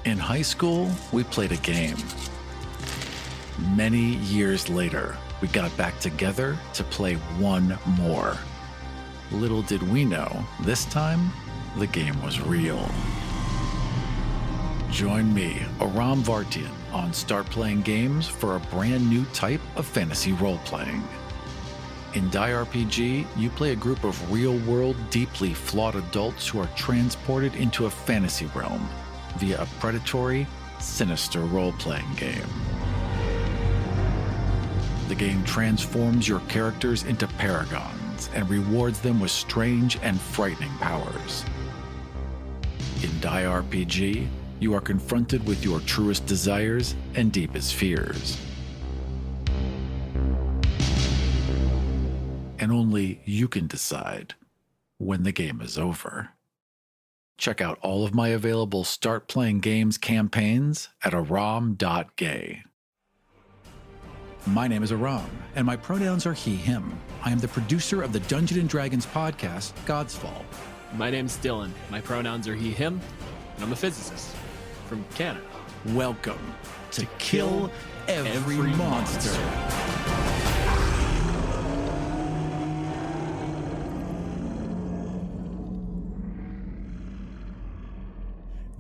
In high school, we played a game. Many years later, we got back together to play one more. Little did we know, this time, the game was real. Join me, Aram Vartian, on Start Playing Games for a brand new type of fantasy role-playing. In Die RPG, you play a group of real-world, deeply flawed adults who are transported into a fantasy realm via a predatory, sinister role-playing game. The game transforms your characters into paragons and rewards them with strange and frightening powers. In Die RPG, you are confronted with your truest desires and deepest fears. And only you can decide when the game is over. Check out all of my available Start Playing Games campaigns at aram.gay. My name is Aram, and my pronouns are he, him. I am the producer of the Dungeons & Dragons podcast, God's Fall. My name's Dylan. My pronouns are he, him, and I'm a physicist from Canada. Welcome to Kill Every Monster.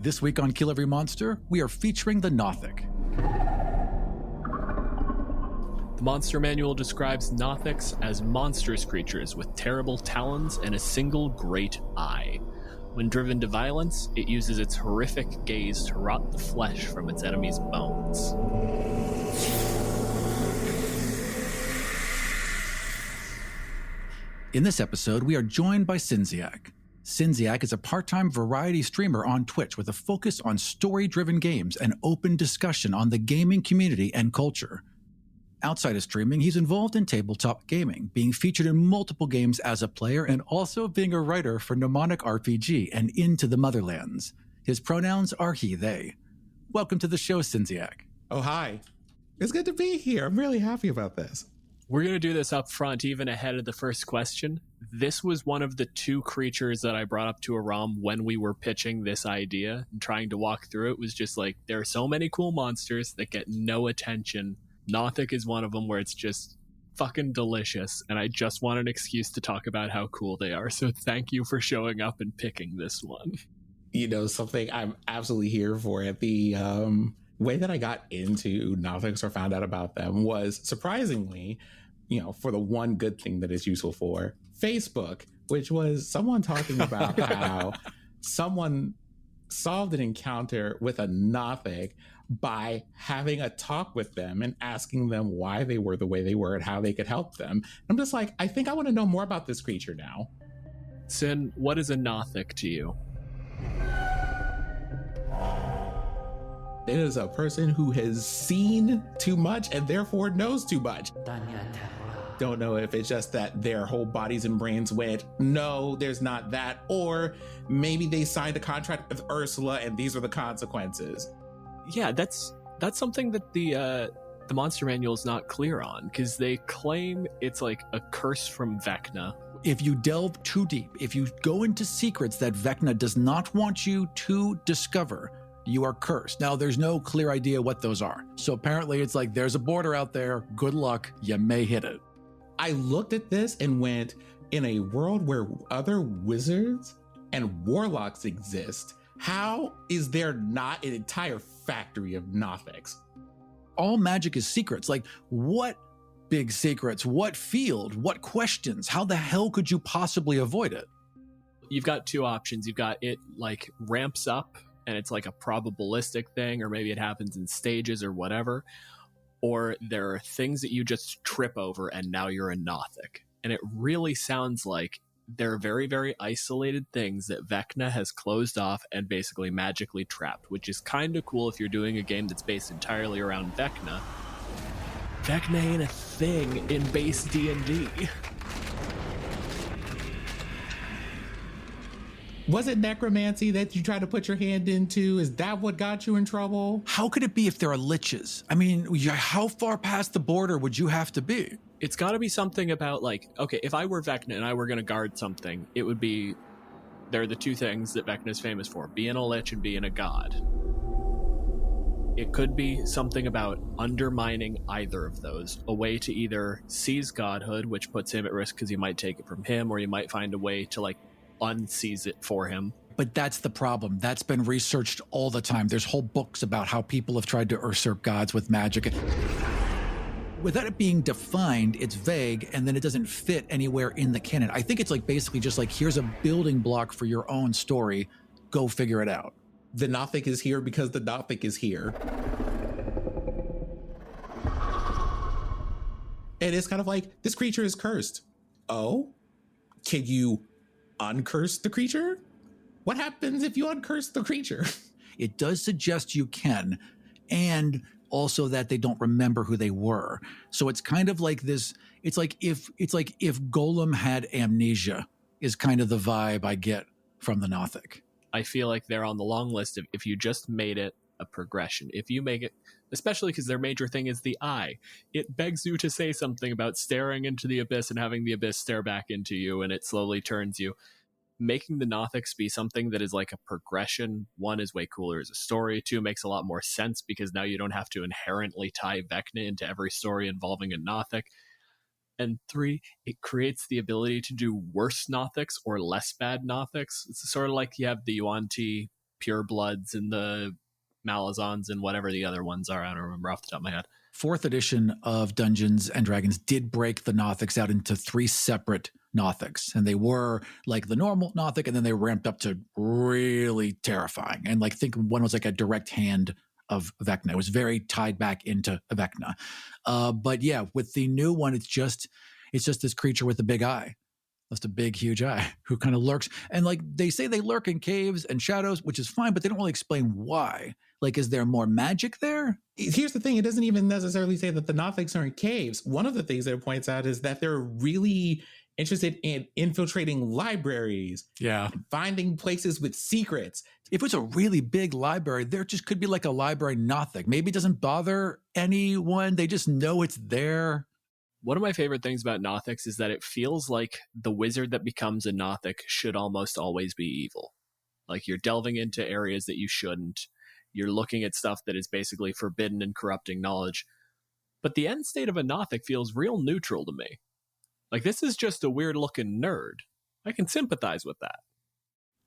This week on Kill Every Monster, we are featuring the Nothic. The Monster Manual describes Nothics as monstrous creatures with terrible talons and a single great eye. When driven to violence, it uses its horrific gaze to rot the flesh from its enemy's bones. In this episode, we are joined by Cinziak. Cinziak is a part-time variety streamer on Twitch with a focus on story-driven games and open discussion on the gaming community and culture. Outside of streaming, he's involved in tabletop gaming, being featured in multiple games as a player and also being a writer for Mnemonic RPG and Into the Motherlands. His pronouns are he, they. Welcome to the show, Cinziak. Oh, hi. It's good to be here. I'm really happy about this. We're going to do this up front, even ahead of the first question. This was one of the two creatures that I brought up to Aram when we were pitching this idea and trying to walk through it. Was just like, there are so many cool monsters that get no attention. Nothic is one of them where it's just fucking delicious, and I just want an excuse to talk about how cool they are. So thank you for showing up and picking this one. You know, something I'm absolutely here for it. The way that I got into Nothics or found out about them was surprisingly, for the one good thing that it's useful for, Facebook, which was someone talking about how someone solved an encounter with a Nothic by having a talk with them and asking them why they were the way they were and how they could help them. I'm just like, I think I want to know more about this creature now. Sin, what is a Nothic to you? It is a person who has seen too much and therefore knows too much. Don't know if it's just that their whole bodies and brains went, no, there's not that. Or maybe they signed a contract with Ursula and these are the consequences. Yeah, that's something that the Monster Manual is not clear on, because they claim it's like a curse from Vecna. If you delve too deep, if you go into secrets that Vecna does not want you to discover, you are cursed. Now, there's no clear idea what those are. So apparently it's like, there's a border out there. Good luck. You may hit it. I looked at this and went, in a world where other wizards and warlocks exist, how is there not an entire factory of Nothics? All magic is secrets. Like, what big secrets? What field? What questions? How the hell could you possibly avoid it? You've got two options. You've got it like ramps up and it's like a probabilistic thing, or maybe it happens in stages or whatever. Or there are things that you just trip over and now you're a Nothic. And it really sounds like they're very, very isolated things that Vecna has closed off and basically magically trapped, which is kind of cool if you're doing a game that's based entirely around Vecna. Vecna ain't a thing in base D&D. Was it necromancy that you tried to put your hand into? Is that what got you in trouble? How could it be if there are liches? I mean, how far past the border would you have to be? It's got to be something about, like, okay, if I were Vecna and I were going to guard something, it would be, they're the two things that Vecna is famous for, being a lich and being a god. It could be something about undermining either of those, a way to either seize godhood, which puts him at risk because you might take it from him, or you might find a way to like unseize it for him. But that's the problem. That's been researched all the time. There's whole books about how people have tried to usurp gods with magic. Without it being defined, it's vague, and then it doesn't fit anywhere in the canon. I think it's like basically just like, here's a building block for your own story. Go figure it out. The Nothic is here because the Nothic is here. And it's kind of like, this creature is cursed. Oh? Can you uncurse the creature? What happens if you uncurse the creature? It does suggest you can, and also that they don't remember who they were. So it's kind of like this, it's like if Golem had amnesia is kind of the vibe I get from the Nothic. I feel like they're on the long list of if you just made it a progression. If you make it, especially because their major thing is the eye, it begs you to say something about staring into the abyss and having the abyss stare back into you, and it slowly turns you. Making the Nothics be something that is like a progression, one, is way cooler as a story. Two, makes a lot more sense because now you don't have to inherently tie Vecna into every story involving a Nothic. And three, it creates the ability to do worse Nothics or less bad Nothics. It's sort of like you have the Yuan-Ti purebloods and the Malazans and whatever the other ones are. I don't remember off the top of my head. 4th edition of Dungeons and Dragons did break the Nothics out into 3 separate Nothics. And they were like the normal Nothic, and then they ramped up to really terrifying. And like, think one was like a direct hand of Vecna. It was very tied back into Vecna. But yeah, with the new one, it's just this creature with a big eye. Just a big, huge eye who kind of lurks. And like, they say they lurk in caves and shadows, which is fine, but they don't really explain why. Like, is there more magic there? Here's the thing. It doesn't even necessarily say that the Nothics are in caves. One of the things that it points out is that they're really interested in infiltrating libraries. Yeah. And finding places with secrets. If it's a really big library, there just could be like a library Nothic. Maybe it doesn't bother anyone. They just know it's there. One of my favorite things about Nothics is that it feels like the wizard that becomes a Nothic should almost always be evil. Like, you're delving into areas that you shouldn't. You're looking at stuff that is basically forbidden and corrupting knowledge. But the end state of a Nothic feels real neutral to me. Like, this is just a weird-looking nerd. I can sympathize with that.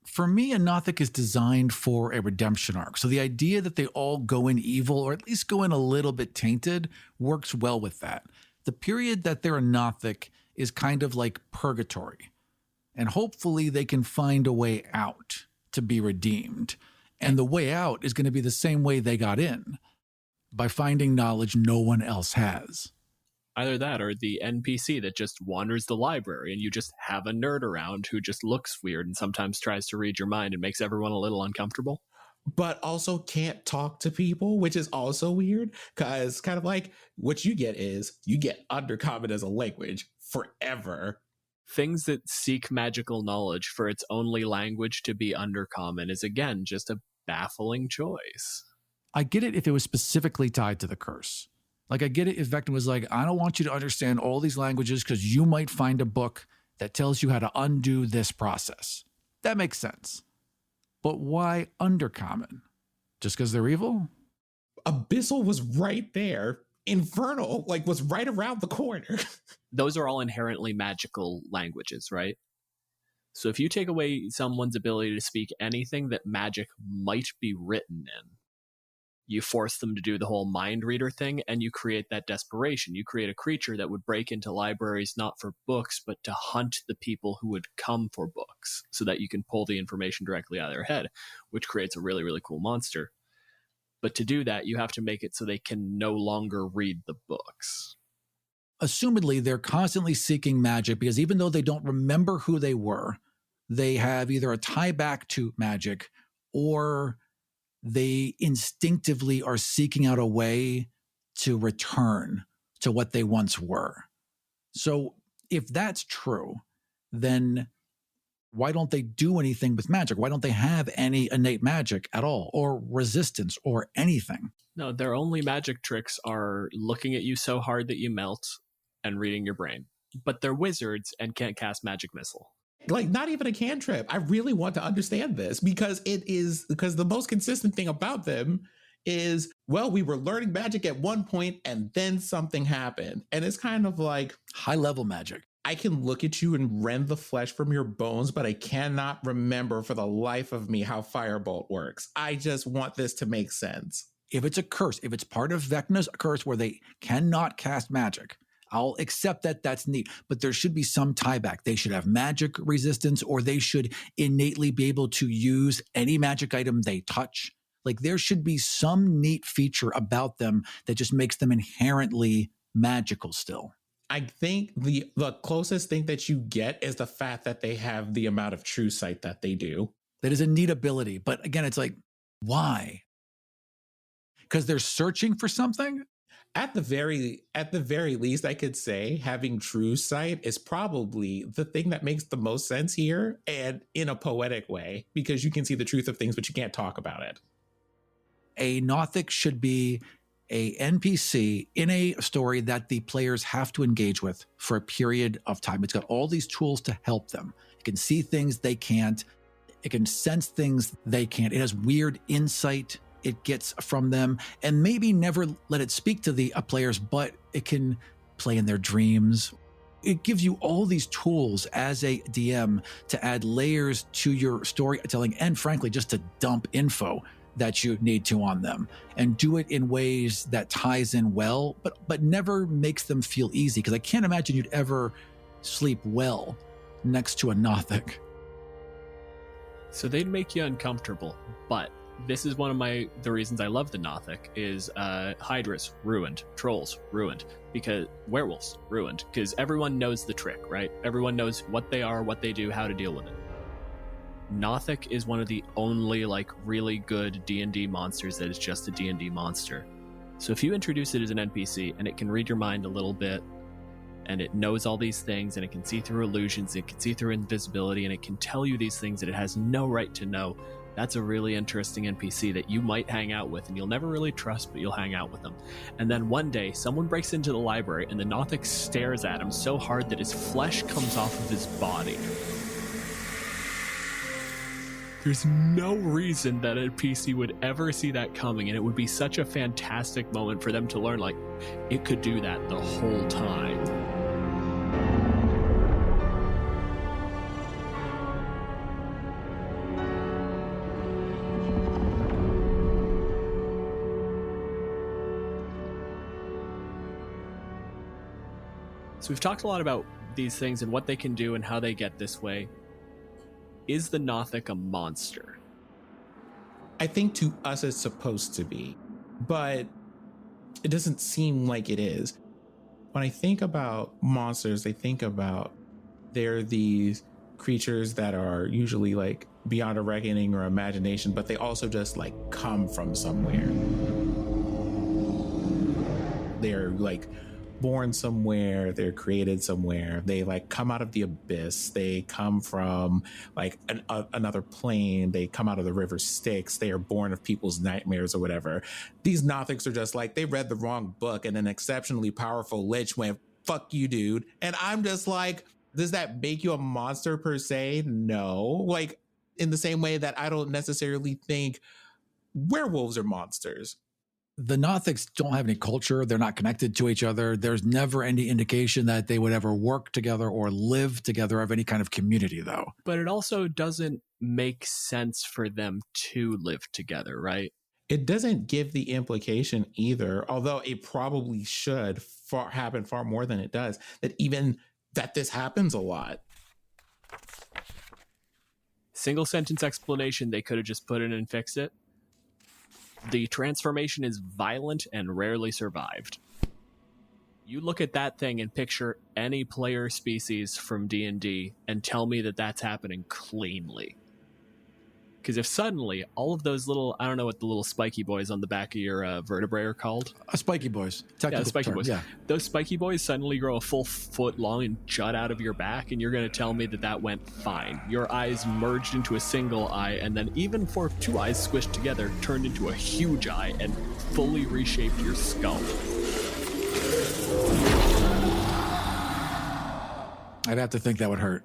For me, a Nothic is designed for a redemption arc. So the idea that they all go in evil, or at least go in a little bit tainted, works well with that. The period that they're a Nothic is kind of like purgatory. And hopefully they can find a way out to be redeemed. And the way out is going to be the same way they got in, by finding knowledge no one else has. Either that or the NPC that just wanders the library and you just have a nerd around who just looks weird and sometimes tries to read your mind and makes everyone a little uncomfortable. But also can't talk to people, which is also weird, because kind of like what you get is you get Undercommon as a language forever. Things that seek magical knowledge for its only language to be Undercommon is, again, just a baffling choice. I get it if it was specifically tied to the curse. Like, I get it if Vecna was like, I don't want you to understand all these languages because you might find a book that tells you how to undo this process. That makes sense. But why Undercommon? Just because they're evil? Abyssal was right there. Infernal, like, was right around the corner. Those are all inherently magical languages, right? So if you take away someone's ability to speak anything that magic might be written in, you force them to do the whole mind reader thing, and you create that desperation. You create a creature that would break into libraries not for books, but to hunt the people who would come for books so that you can pull the information directly out of their head, which creates a really, really cool monster. But to do that, you have to make it so they can no longer read the books. Assumedly, they're constantly seeking magic because even though they don't remember who they were, they have either a tie back to magic or they instinctively are seeking out a way to return to what they once were. So if that's true, then why don't they do anything with magic? Why don't they have any innate magic at all, or resistance, or anything? No, their only magic tricks are looking at you so hard that you melt and reading your brain. But they're wizards and can't cast magic missile. Like, not even a cantrip. I really want to understand this because the most consistent thing about them is, well, we were learning magic at one point and then something happened. And it's kind of like high level magic. I can look at you and rend the flesh from your bones, but I cannot remember for the life of me how Firebolt works. I just want this to make sense. If it's a curse, if it's part of Vecna's curse where they cannot cast magic, I'll accept that. That's neat. But there should be some tieback. They should have magic resistance, or they should innately be able to use any magic item they touch. Like, there should be some neat feature about them that just makes them inherently magical still. I think the closest thing that you get is the fact that they have the amount of true sight that they do. That is a neat ability. But again, it's like, why? Because they're searching for something? At the very least, I could say having true sight is probably the thing that makes the most sense here, and in a poetic way, because you can see the truth of things, but you can't talk about it. A Nothic should be a NPC in a story that the players have to engage with for a period of time. It's got all these tools to help them. It can see things they can't. It can sense things they can't. It has weird insight it gets from them, and maybe never let it speak to the players, but it can play in their dreams. It gives you all these tools as a DM to add layers to your storytelling, and frankly, just to dump info that you need to on them, and do it in ways that ties in well, but never makes them feel easy. Because I can't imagine you'd ever sleep well next to a Nothic. So they'd make you uncomfortable, but this is one of the reasons I love the Nothic is Hydras ruined, trolls ruined, because werewolves ruined, because everyone knows the trick, right? Everyone knows what they are, what they do, how to deal with it. Nothic is one of the only really good D&D monsters that is just a D&D monster. So if you introduce it as an NPC and it can read your mind a little bit, and it knows all these things, and it can see through illusions, it can see through invisibility, and it can tell you these things that it has no right to know, that's a really interesting NPC that you might hang out with, and you'll never really trust, but you'll hang out with them. And then one day, someone breaks into the library, and the Nothic stares at him so hard that his flesh comes off of his body. There's no reason that a PC would ever see that coming, and it would be such a fantastic moment for them to learn, it could do that the whole time. So we've talked a lot about these things and what they can do and how they get this way. Is the Nothic a monster? I think to us it's supposed to be, but it doesn't seem like it is. When I think about monsters, I think about they're these creatures that are usually beyond a reckoning or imagination, but they also just come from somewhere. They're born somewhere, they're created somewhere, they come out of the abyss, they come from another plane, they come out of the river Styx, they are born of people's nightmares or whatever. These Nothics are just they read the wrong book and an exceptionally powerful lich went, fuck you, dude. And I'm just does that make you a monster per se? No. In the same way that I don't necessarily think werewolves are monsters. The Nothics don't have any culture. They're not connected to each other. There's never any indication that they would ever work together or live together, of any kind of community, though. But it also doesn't make sense for them to live together, right? It doesn't give the implication either, although it probably should happen far more than it does, that this happens a lot. Single sentence explanation, they could have just put in and fixed it. The transformation is violent and rarely survived. You look at that thing and picture any player species from D&D and tell me that that's happening cleanly. Because if suddenly all of those little, I don't know what the little spiky boys on the back of your vertebrae are called. Spiky boys. Yeah, spiky boys. Yeah. Those spiky boys suddenly grow a full foot long and jut out of your back, and you're going to tell me that that went fine. Your eyes merged into a single eye, and then even for two eyes squished together, turned into a huge eye and fully reshaped your skull. I'd have to think that would hurt.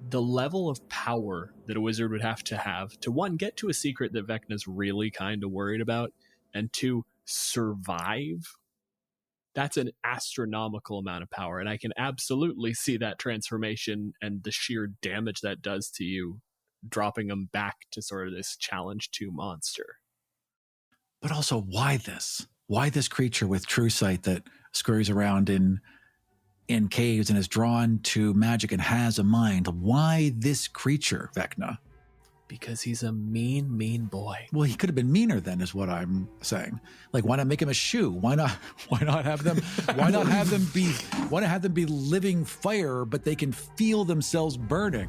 The level of power that a wizard would have to one, get to a secret that Vecna's really kind of worried about, and to survive, that's an astronomical amount of power. And I can absolutely see that transformation and the sheer damage that does to you, dropping them back to sort of this challenge 2 monster. But also, why this? Why this creature with true sight that scurries around in caves and is drawn to magic and has a mind? Why this creature, Vecna? Because he's a mean boy. Well, he could have been meaner then, is what I'm saying. Like, why not make him a shoe? Why not have them be living fire, but they can feel themselves burning?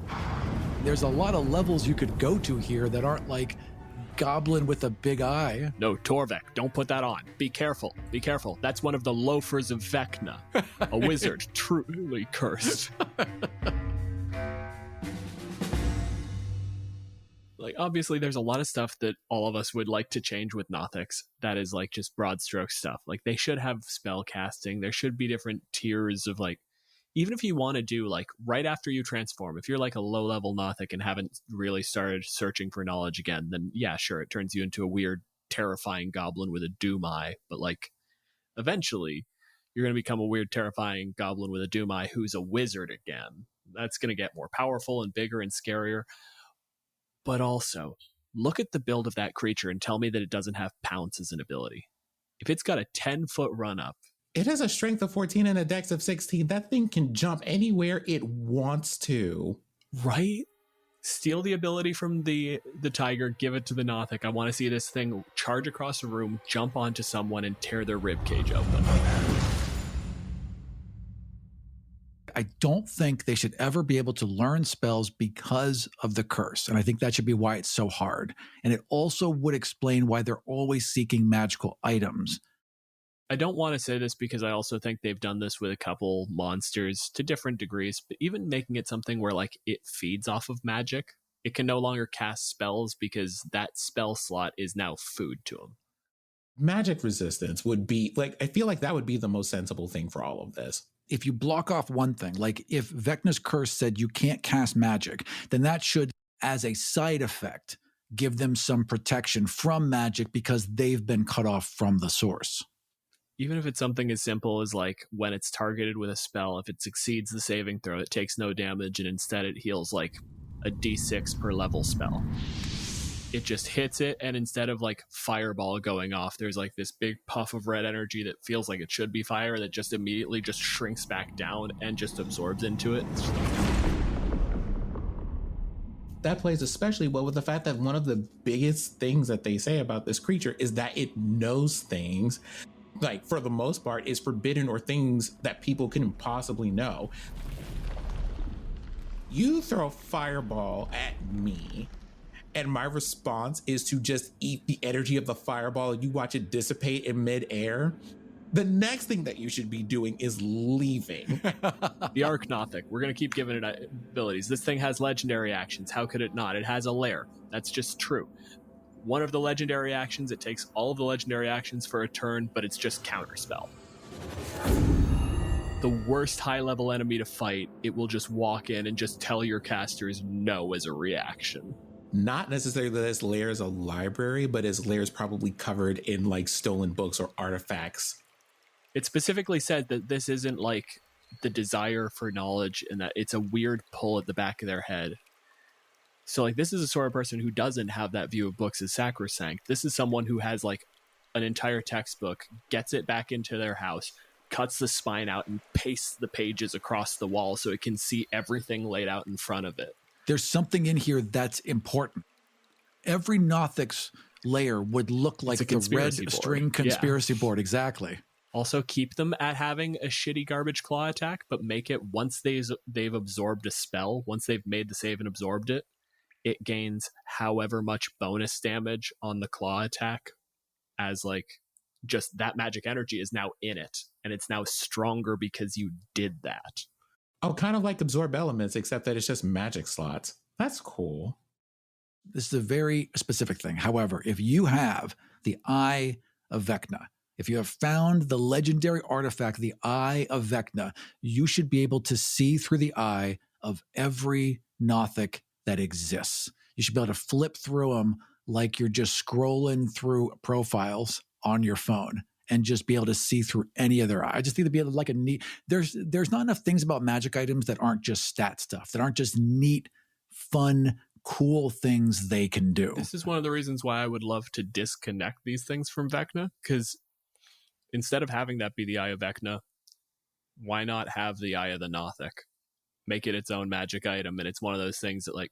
There's a lot of levels you could go to here that aren't like goblin with a big eye. No, Torvek, don't put that on. Be careful. Be careful. That's one of the loafers of Vecna, a wizard truly cursed. Like, obviously, there's a lot of stuff that all of us would like to change with Nothics. That is, like, just broad stroke stuff. Like, they should have spell casting. There should be different tiers of, like, even if you want to do, like, right after you transform, if you're, like, a low-level Nothic and haven't really started searching for knowledge again, then, yeah, sure, it turns you into a weird, terrifying goblin with a doom eye. But, like, eventually, you're going to become a weird, terrifying goblin with a doom eye who's a wizard again. That's going to get more powerful and bigger and scarier. But also, look at the build of that creature and tell me that it doesn't have pounce as an ability. If it's got a 10-foot run-up. It has a strength of 14 and a dex of 16. That thing can jump anywhere it wants to. Right? Steal the ability from the tiger, give it to the Nothic. I want to see this thing charge across a room, jump onto someone, and tear their ribcage open. I don't think they should ever be able to learn spells because of the curse. And I think that should be why it's so hard. And it also would explain why they're always seeking magical items. I don't want to say this because I also think they've done this with a couple monsters to different degrees, but even making it something where, like, it feeds off of magic, it can no longer cast spells because that spell slot is now food to them. Magic resistance would be, like, I feel like that would be the most sensible thing for all of this. If you block off one thing, like if Vecna's curse said you can't cast magic, then that should, as a side effect, give them some protection from magic because they've been cut off from the source. Even if it's something as simple as, like, when it's targeted with a spell, if it succeeds the saving throw, it takes no damage and instead it heals, like, a d6 per level spell. It just hits it, and instead of, like, fireball going off, there's, like, this big puff of red energy that feels like it should be fire that just immediately just shrinks back down and just absorbs into it. That plays especially well with the fact that one of the biggest things that they say about this creature is that it knows things, like, for the most part, is forbidden or things that people couldn't possibly know. You throw a fireball at me, and my response is to just eat the energy of the fireball and you watch it dissipate in midair. The next thing that you should be doing is leaving. The Arc Nothic, we're going to keep giving it abilities. This thing has legendary actions. How could it not? It has a lair. That's just true. One of the legendary actions, it takes all of the legendary actions for a turn, but it's just counterspell. The worst high-level enemy to fight, it will just walk in and just tell your casters no as a reaction. Not necessarily that his lair is a library, but his lair is probably covered in, like, stolen books or artifacts. It specifically said that this isn't, like, the desire for knowledge and that it's a weird pull at the back of their head. So, like, this is a sort of person who doesn't have that view of books as sacrosanct. This is someone who has, like, an entire textbook, gets it back into their house, cuts the spine out, and pastes the pages across the wall so it can see everything laid out in front of it. There's something in here that's important. Every Nothic's lair would look like the red string conspiracy board. Exactly. Also, keep them at having a shitty garbage claw attack, but make it once they've absorbed a spell, once they've made the save and absorbed it, it gains however much bonus damage on the claw attack, as, like, just that magic energy is now in it, and it's now stronger because you did that. Oh, kind of like absorb elements, except that it's just magic slots. That's cool. This is a very specific thing. However, if you have the Eye of Vecna, if you have found the legendary artifact, the Eye of Vecna, you should be able to see through the eye of every Nothic that exists. You should be able to flip through them like you're just scrolling through profiles on your phone and just be able to see through any other eye. I just think it'd be like a neat, there's not enough things about magic items that aren't just stat stuff, that aren't just neat, fun, cool things they can do. This is one of the reasons why I would love to disconnect these things from Vecna, because instead of having that be the Eye of Vecna, why not have the Eye of the Nothic? Make it its own magic item, and it's one of those things that, like,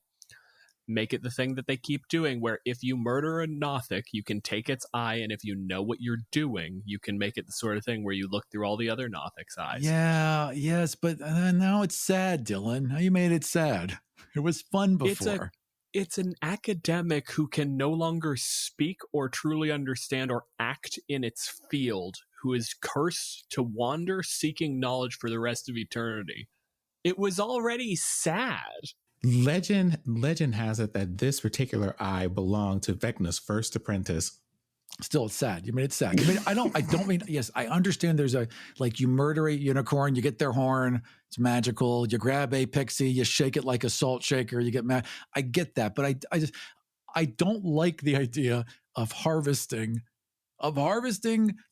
make it the thing that they keep doing, where if you murder a Nothic, you can take its eye, and if you know what you're doing, you can make it the sort of thing where you look through all the other Nothic's eyes. Yeah, yes, but now it's sad, Dylan. Now you made it sad. It was fun before. It's an academic who can no longer speak or truly understand or act in its field, who is cursed to wander seeking knowledge for the rest of eternity. It was already sad. Legend has it that this particular eye belonged to Vecna's first apprentice. Still, it's sad. You made it sad. I don't mean, yes, I understand there's like you murder a unicorn, you get their horn, it's magical. You grab a pixie, you shake it like a salt shaker, you get mad. I get that, but I don't like the idea of harvesting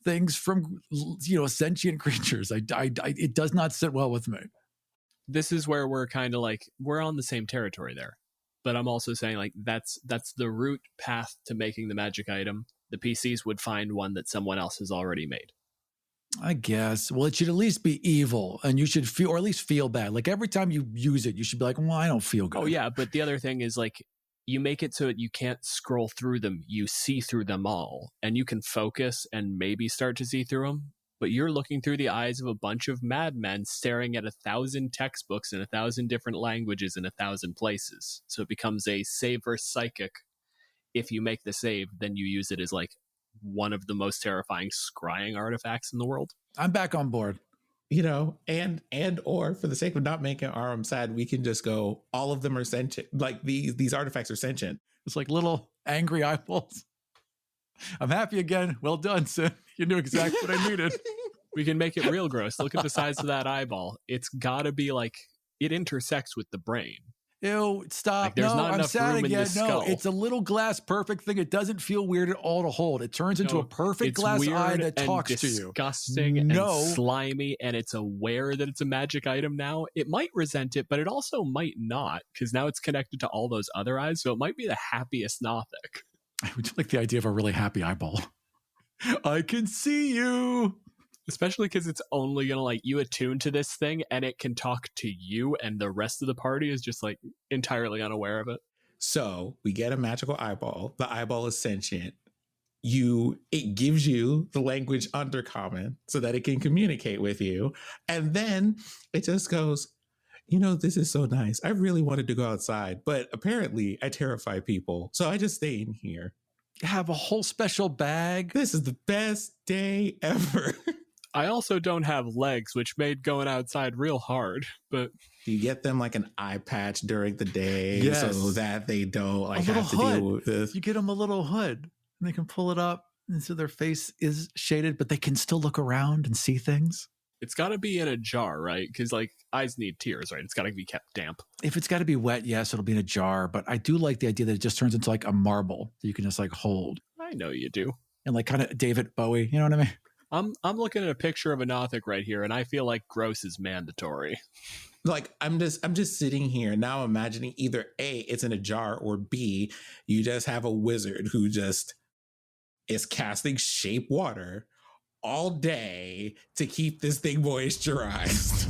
things from, sentient creatures. It does not sit well with me. This is where we're kind of like, we're on the same territory there. But I'm also saying, like, that's the route path to making the magic item. The PCs would find one that someone else has already made. I guess. Well, it should at least be evil, and you should feel, or at least feel bad. Like every time you use it, you should be like, well, I don't feel good. Oh, yeah. But the other thing is, like, you make it so that you can't scroll through them. You see through them all, and you can focus and maybe start to see through them. But you're looking through the eyes of a bunch of madmen staring at 1,000 textbooks in 1,000 different languages in 1,000 places. So it becomes a save versus psychic. If you make the save, then you use it as like one of the most terrifying scrying artifacts in the world. I'm back on board. And or for the sake of not making Aram sad, we can just go, all of them are sentient. Like these artifacts are sentient. It's like little angry eyeballs. I'm happy again. Well done, Sid. You knew exactly what I needed. We can make it real gross. Look at the size of that eyeball. It's gotta be like, it intersects with the brain. Ew, stop. Like, there's not I'm enough sad room in again. the skull. It's a little glass perfect thing. It doesn't feel weird at all to hold. It turns into a perfect glass eye that talks to you. Disgusting and slimy, and it's aware that it's a magic item now. It might resent it, but it also might not, because now it's connected to all those other eyes, so it might be the happiest Nothic. I would like the idea of a really happy eyeball. I can see you. Especially because it's only going to, like, you attune to this thing and it can talk to you, and the rest of the party is just, like, entirely unaware of it. So we get a magical eyeball. The eyeball is sentient. It gives you the language Undercommon so that it can communicate with you. And then it just goes, this is so nice. I really wanted to go outside, but apparently I terrify people. So I just stay in here. Have a whole special bag. This is the best day ever. I also don't have legs, which made going outside real hard, but... You get them like an eye patch during the day, yes, so that they don't have to deal with this. You get them a little hood, and they can pull it up, and so their face is shaded, but they can still look around and see things. It's got to be in a jar, right? Because, like, eyes need tears, right? It's got to be kept damp. If it's got to be wet, yes, it'll be in a jar, but I do like the idea that it just turns into like a marble that you can just like hold. I know you do. And like kind of David Bowie, you know what I mean? I'm looking at a picture of a Nothic right here, and I feel like gross is mandatory. Like I'm just sitting here now imagining either A, it's in a jar, or B, you just have a wizard who just is casting shape water all day to keep this thing moisturized.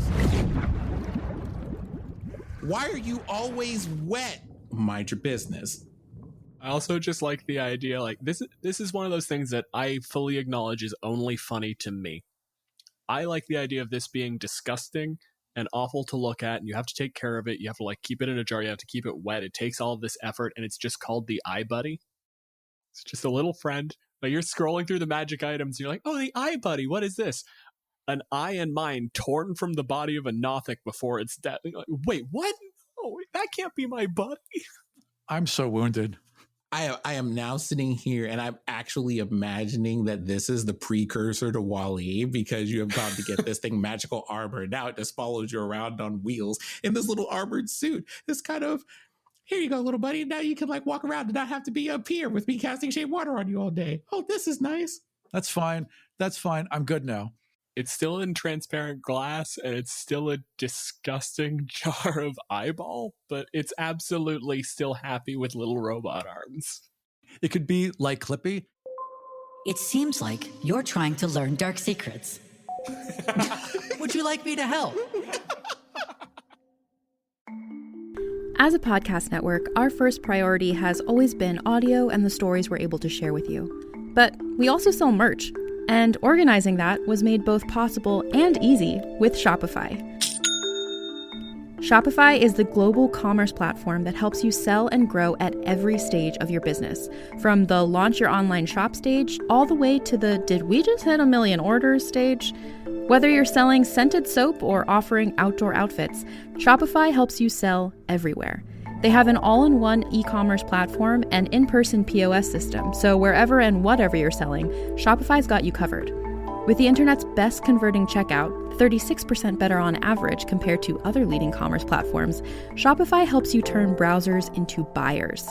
Why are you always wet? Mind your business. I also just like the idea, like, this is one of those things that I fully acknowledge is only funny to me. I like the idea of this being disgusting and awful to look at, and you have to take care of it. You have to, like, keep it in a jar. You have to keep it wet. It takes all of this effort, and it's just called the Eye Buddy. It's just a little friend. But you're scrolling through the magic items, and you're like, oh, the Eye Buddy, what is this? An eye and mind torn from the body of a Nothic before it's dead. Like, wait, what? Oh, that can't be my buddy. I'm so wounded. I am now sitting here and I'm actually imagining that this is the precursor to Wall-E, because you have gone to get this thing magical armor. Now it just follows you around on wheels in this little armored suit. This kind of, here you go, little buddy. Now you can like walk around and not have to be up here with me casting shape water on you all day. Oh, this is nice. That's fine. That's fine. I'm good now. It's still in transparent glass, and it's still a disgusting jar of eyeball, but it's absolutely still happy with little robot arms. It could be like Clippy. It seems like you're trying to learn dark secrets. Would you like me to help? As a podcast network, our first priority has always been audio and the stories we're able to share with you. But we also sell merch, and organizing that was made both possible and easy with Shopify. Shopify is the global commerce platform that helps you sell and grow at every stage of your business, from the launch your online shop stage all the way to the did we just hit 1 million orders stage. Whether you're selling scented soap or offering outdoor outfits, Shopify helps you sell everywhere. They have an all-in-one e-commerce platform and in-person POS system, so wherever and whatever you're selling, Shopify's got you covered. With the internet's best converting checkout, 36% better on average compared to other leading commerce platforms, Shopify helps you turn browsers into buyers.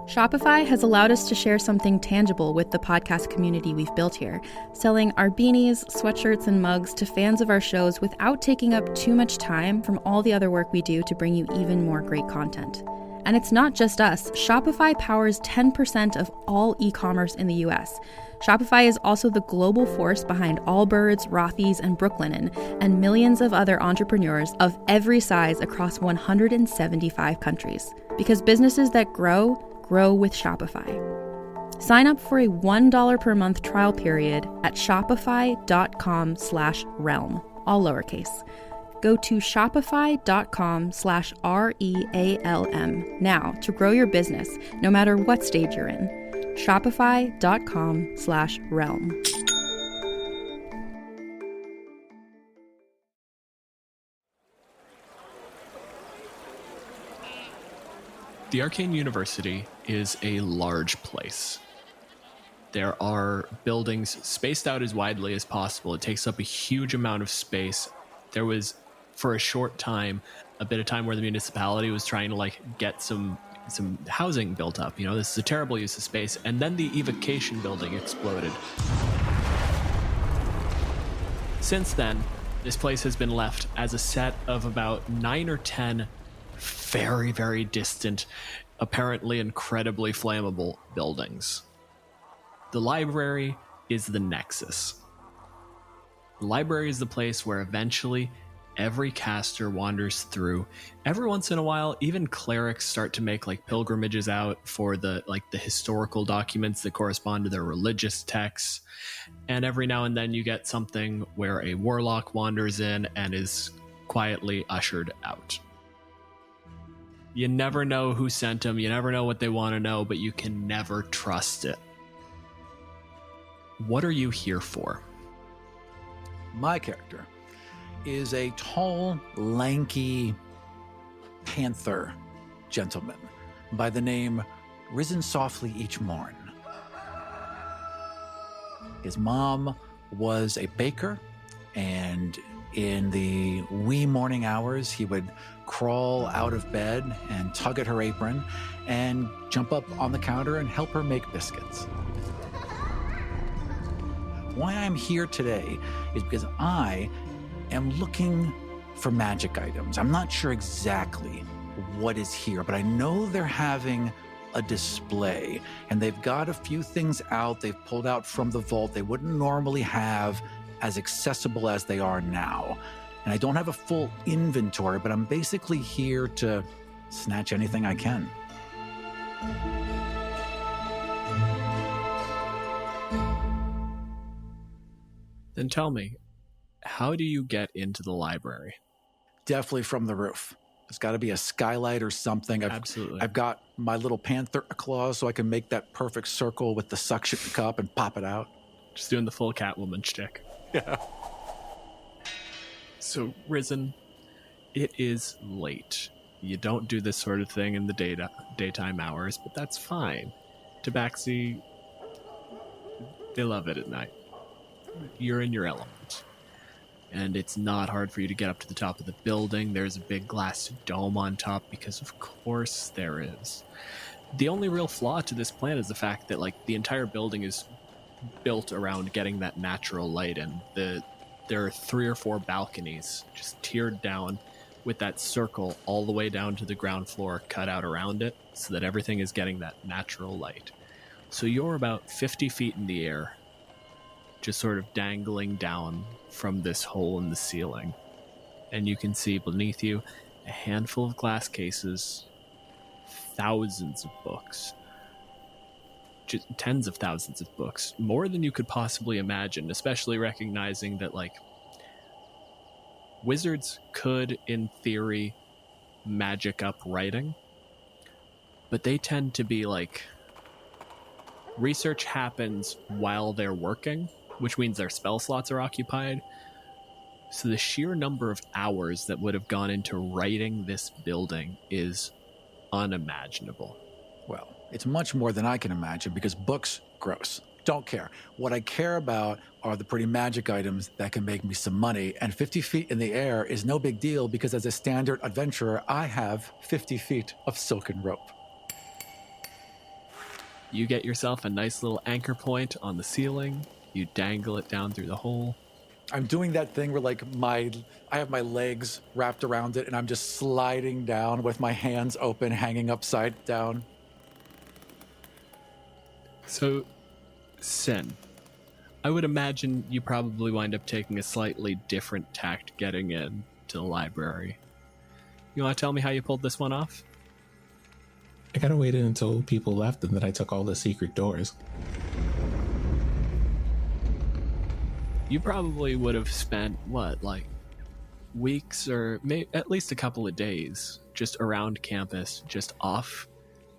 Shopify has allowed us to share something tangible with the podcast community we've built here, selling our beanies, sweatshirts, and mugs to fans of our shows without taking up too much time from all the other work we do to bring you even more great content. And it's not just us. Shopify powers 10% of all e-commerce in the US. Shopify is also the global force behind Allbirds, Rothy's, and Brooklinen, and millions of other entrepreneurs of every size across 175 countries. Because businesses that grow with Shopify. Sign up for a $1 per month trial period at shopify.com/realm, all lowercase. Go to shopify.com/REALM now to grow your business, no matter what stage you're in. Shopify.com/realm. The Arcane University is a large place. There are buildings spaced out as widely as possible. It takes up a huge amount of space. There was, for a short time, a bit of time where the municipality was trying to get some housing built up. This is a terrible use of space. And then the evocation building exploded. Since then, this place has been left as a set of about 9 or 10 very, very distant, apparently incredibly flammable buildings. The library is the nexus. The library is the place where eventually every caster wanders through. Every once in a while, even clerics start to make pilgrimages out for the historical documents that correspond to their religious texts. And every now and then you get something where a warlock wanders in and is quietly ushered out. You never know who sent them, you never know what they want to know, but you can never trust it. What are you here for? My character is a tall, lanky panther gentleman by the name Risen Softly Each Morn. His mom was a baker, and in the wee morning hours, he would crawl out of bed and tug at her apron and jump up on the counter and help her make biscuits. Why I'm here today is because I am looking for magic items. I'm not sure exactly what is here, but I know they're having a display, and they've got a few things out they've pulled out from the vault they wouldn't normally have as accessible as they are now. And I don't have a full inventory, but I'm basically here to snatch anything I can. Then tell me, how do you get into the library? Definitely from the roof. There's got to be a skylight or something. Absolutely. I've got my little panther claws so I can make that perfect circle with the suction cup and pop it out. Just doing the full Catwoman shtick. Yeah. So, Risen, it is late. You don't do this sort of thing in the daytime hours, but that's fine. Tabaxi, they love it at night. You're in your element. And it's not hard for you to get up to the top of the building. There's a big glass dome on top, because of course there is. The only real flaw to this plan is the fact that the entire building is built around getting that natural light in. There are 3 or 4 balconies just tiered down with that circle all the way down to the ground floor cut out around it so that everything is getting that natural light. So you're about 50 feet in the air, just sort of dangling down from this hole in the ceiling. And you can see beneath you a handful of glass cases, thousands of books, just tens of thousands of books, more than you could possibly imagine, especially recognizing that, like, wizards could, in theory, magic up writing, but they tend to be like, research happens while they're working, which means their spell slots are occupied. So the sheer number of hours that would have gone into writing this building is unimaginable. Well, it's much more than I can imagine because books, gross. Don't care. What I care about are the pretty magic items that can make me some money, and 50 feet in the air is no big deal because as a standard adventurer, I have 50 feet of silken rope. You get yourself a nice little anchor point on the ceiling. You dangle it down through the hole. I'm doing that thing where like I have my legs wrapped around it and I'm just sliding down with my hands open, hanging upside down. So, Sin, I would imagine you probably wind up taking a slightly different tact getting in to the library. You want to tell me how you pulled this one off? I kind of waited until people left and then I took all the secret doors. You probably would have spent, weeks or maybe at least a couple of days just around campus, just off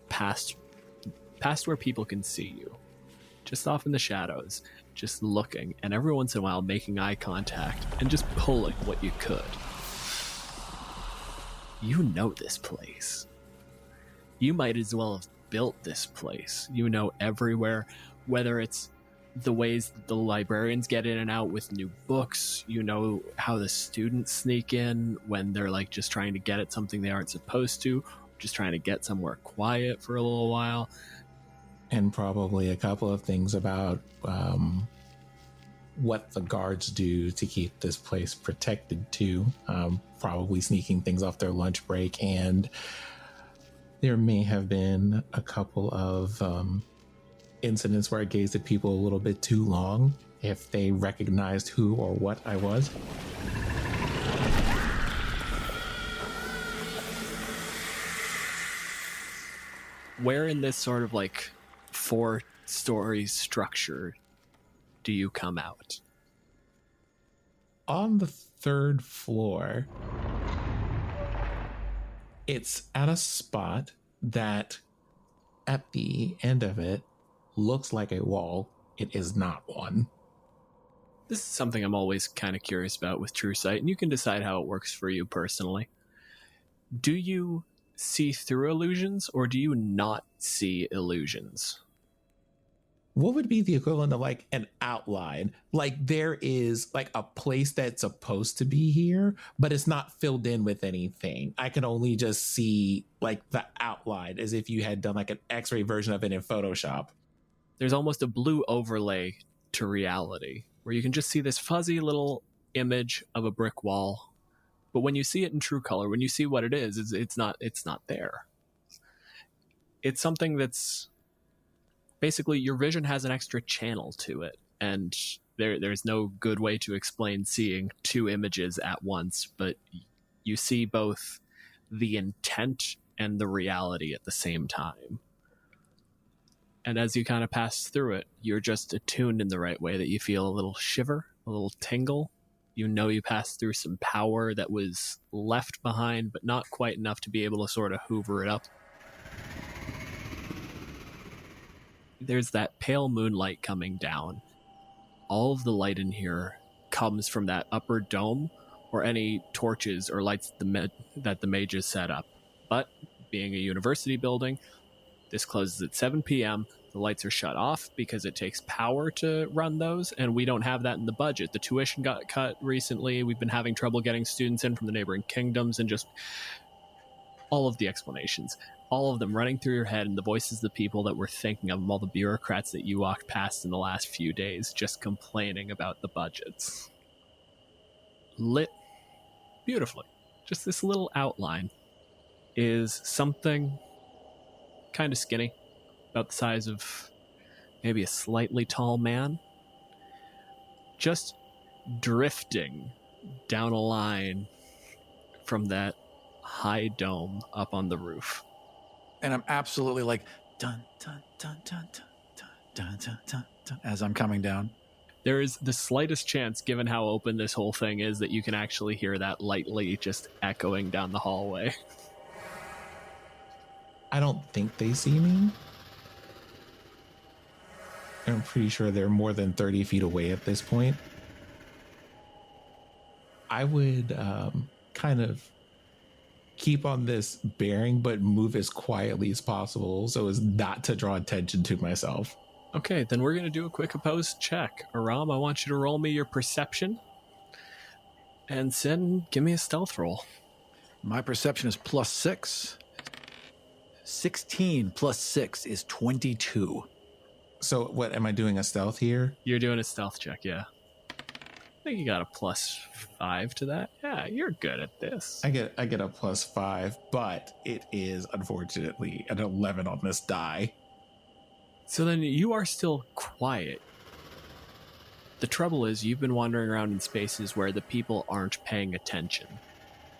past where people can see you. Just off in the shadows, just looking, and every once in a while making eye contact and just pulling what you could. You know this place. You might as well have built this place. You know everywhere, whether it's the ways the librarians get in and out with new books. You know how the students sneak in when they're like just trying to get at something they aren't supposed to, just trying to get somewhere quiet for a little while. And probably a couple of things about what the guards do to keep this place protected too. Probably sneaking things off their lunch break, and there may have been a couple of incidents where I gazed at people a little bit too long if they recognized who or what I was. Where in this sort of like 4-story structure do you come out? On the 3rd floor, it's at a spot that at the end of it looks like a wall. It is not one. This is something I'm always kind of curious about with True Sight, and you can decide how it works for you personally. Do you see through illusions, or do you not see illusions? What would be the equivalent of like an outline? Like there is like a place that's supposed to be here, but it's not filled in with anything. I can only just see like the outline as if you had done like an X-ray version of it in Photoshop. There's almost a blue overlay to reality where you can just see this fuzzy little image of a brick wall. But when you see it in true color, when you see what it is, it's not there. It's something that's basically your vision has an extra channel to it, and there's no good way to explain seeing 2 images at once, but you see both the intent and the reality at the same time. And as you kind of pass through it, you're just attuned in the right way that you feel a little shiver, a little tingle. You know you passed through some power that was left behind, but not quite enough to be able to sort of hoover it up. There's that pale moonlight coming down. All of the light in here comes from that upper dome or any torches or lights that the mages set up. But being a university building, this closes at 7 p.m. The lights are shut off because it takes power to run those, and we don't have that in the budget. The tuition got cut recently. We've been having trouble getting students in from the neighboring kingdoms, and just all of the explanations. all of them running through your head, and the voices of the people that were thinking of them, all the bureaucrats that you walked past in the last few days, just complaining about the budgets. Lit beautifully. Just this little outline is something kind of skinny, about the size of maybe a slightly tall man, just drifting down a line from that high dome up on the roof. And I'm absolutely like, dun, dun, dun, dun, dun, dun, dun, dun, dun, dun, as I'm coming down. There is the slightest chance, given how open this whole thing is, that you can actually hear that lightly just echoing down the hallway. I don't think they see me. I'm pretty sure they're more than 30 feet away at this point. I would kind of keep on this bearing, but move as quietly as possible so as not to draw attention to myself. Okay, then we're going to do a quick opposed check. Aram, I want you to roll me your perception. And Sin, give me a stealth roll. My perception is +6. 16 plus 6 is 22. So what, am I doing a stealth here? You're doing a stealth check, yeah. I think you got a +5 to that. Yeah, you're good at this. I get a +5, but it is unfortunately an 11 on this die. So then you are still quiet. The trouble is you've been wandering around in spaces where the people aren't paying attention.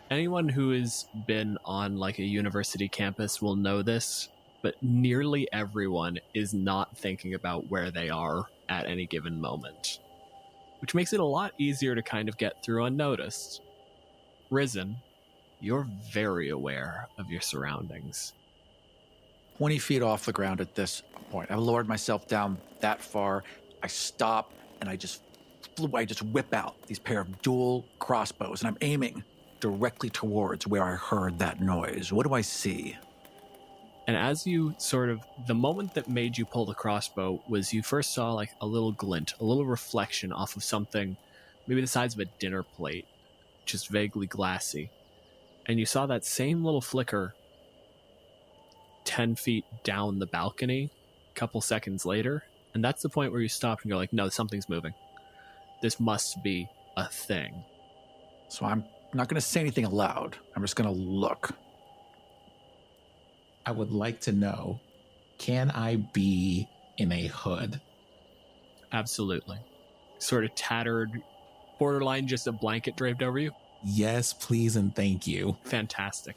Anyone who has been on like a university campus will know this, but nearly everyone is not thinking about where they are at any given moment, which makes it a lot easier to kind of get through unnoticed. Risen, you're very aware of your surroundings. 20 feet off the ground at this point. I've lowered myself down that far. I stop and I just whip out these pair of dual crossbows and I'm aiming directly towards where I heard that noise. What do I see? And as you the moment that made you pull the crossbow was you first saw like a little glint, a little reflection off of something, maybe the size of a dinner plate, just vaguely glassy. And you saw that same little flicker 10 feet down the balcony a couple seconds later. And that's the point where you stop and go like, no, something's moving. This must be a thing. So I'm not going to say anything aloud. I'm just going to look. I would like to know, can I be in a hood? Absolutely. Sort of tattered, borderline just a blanket draped over you? Yes, please and thank you. Fantastic.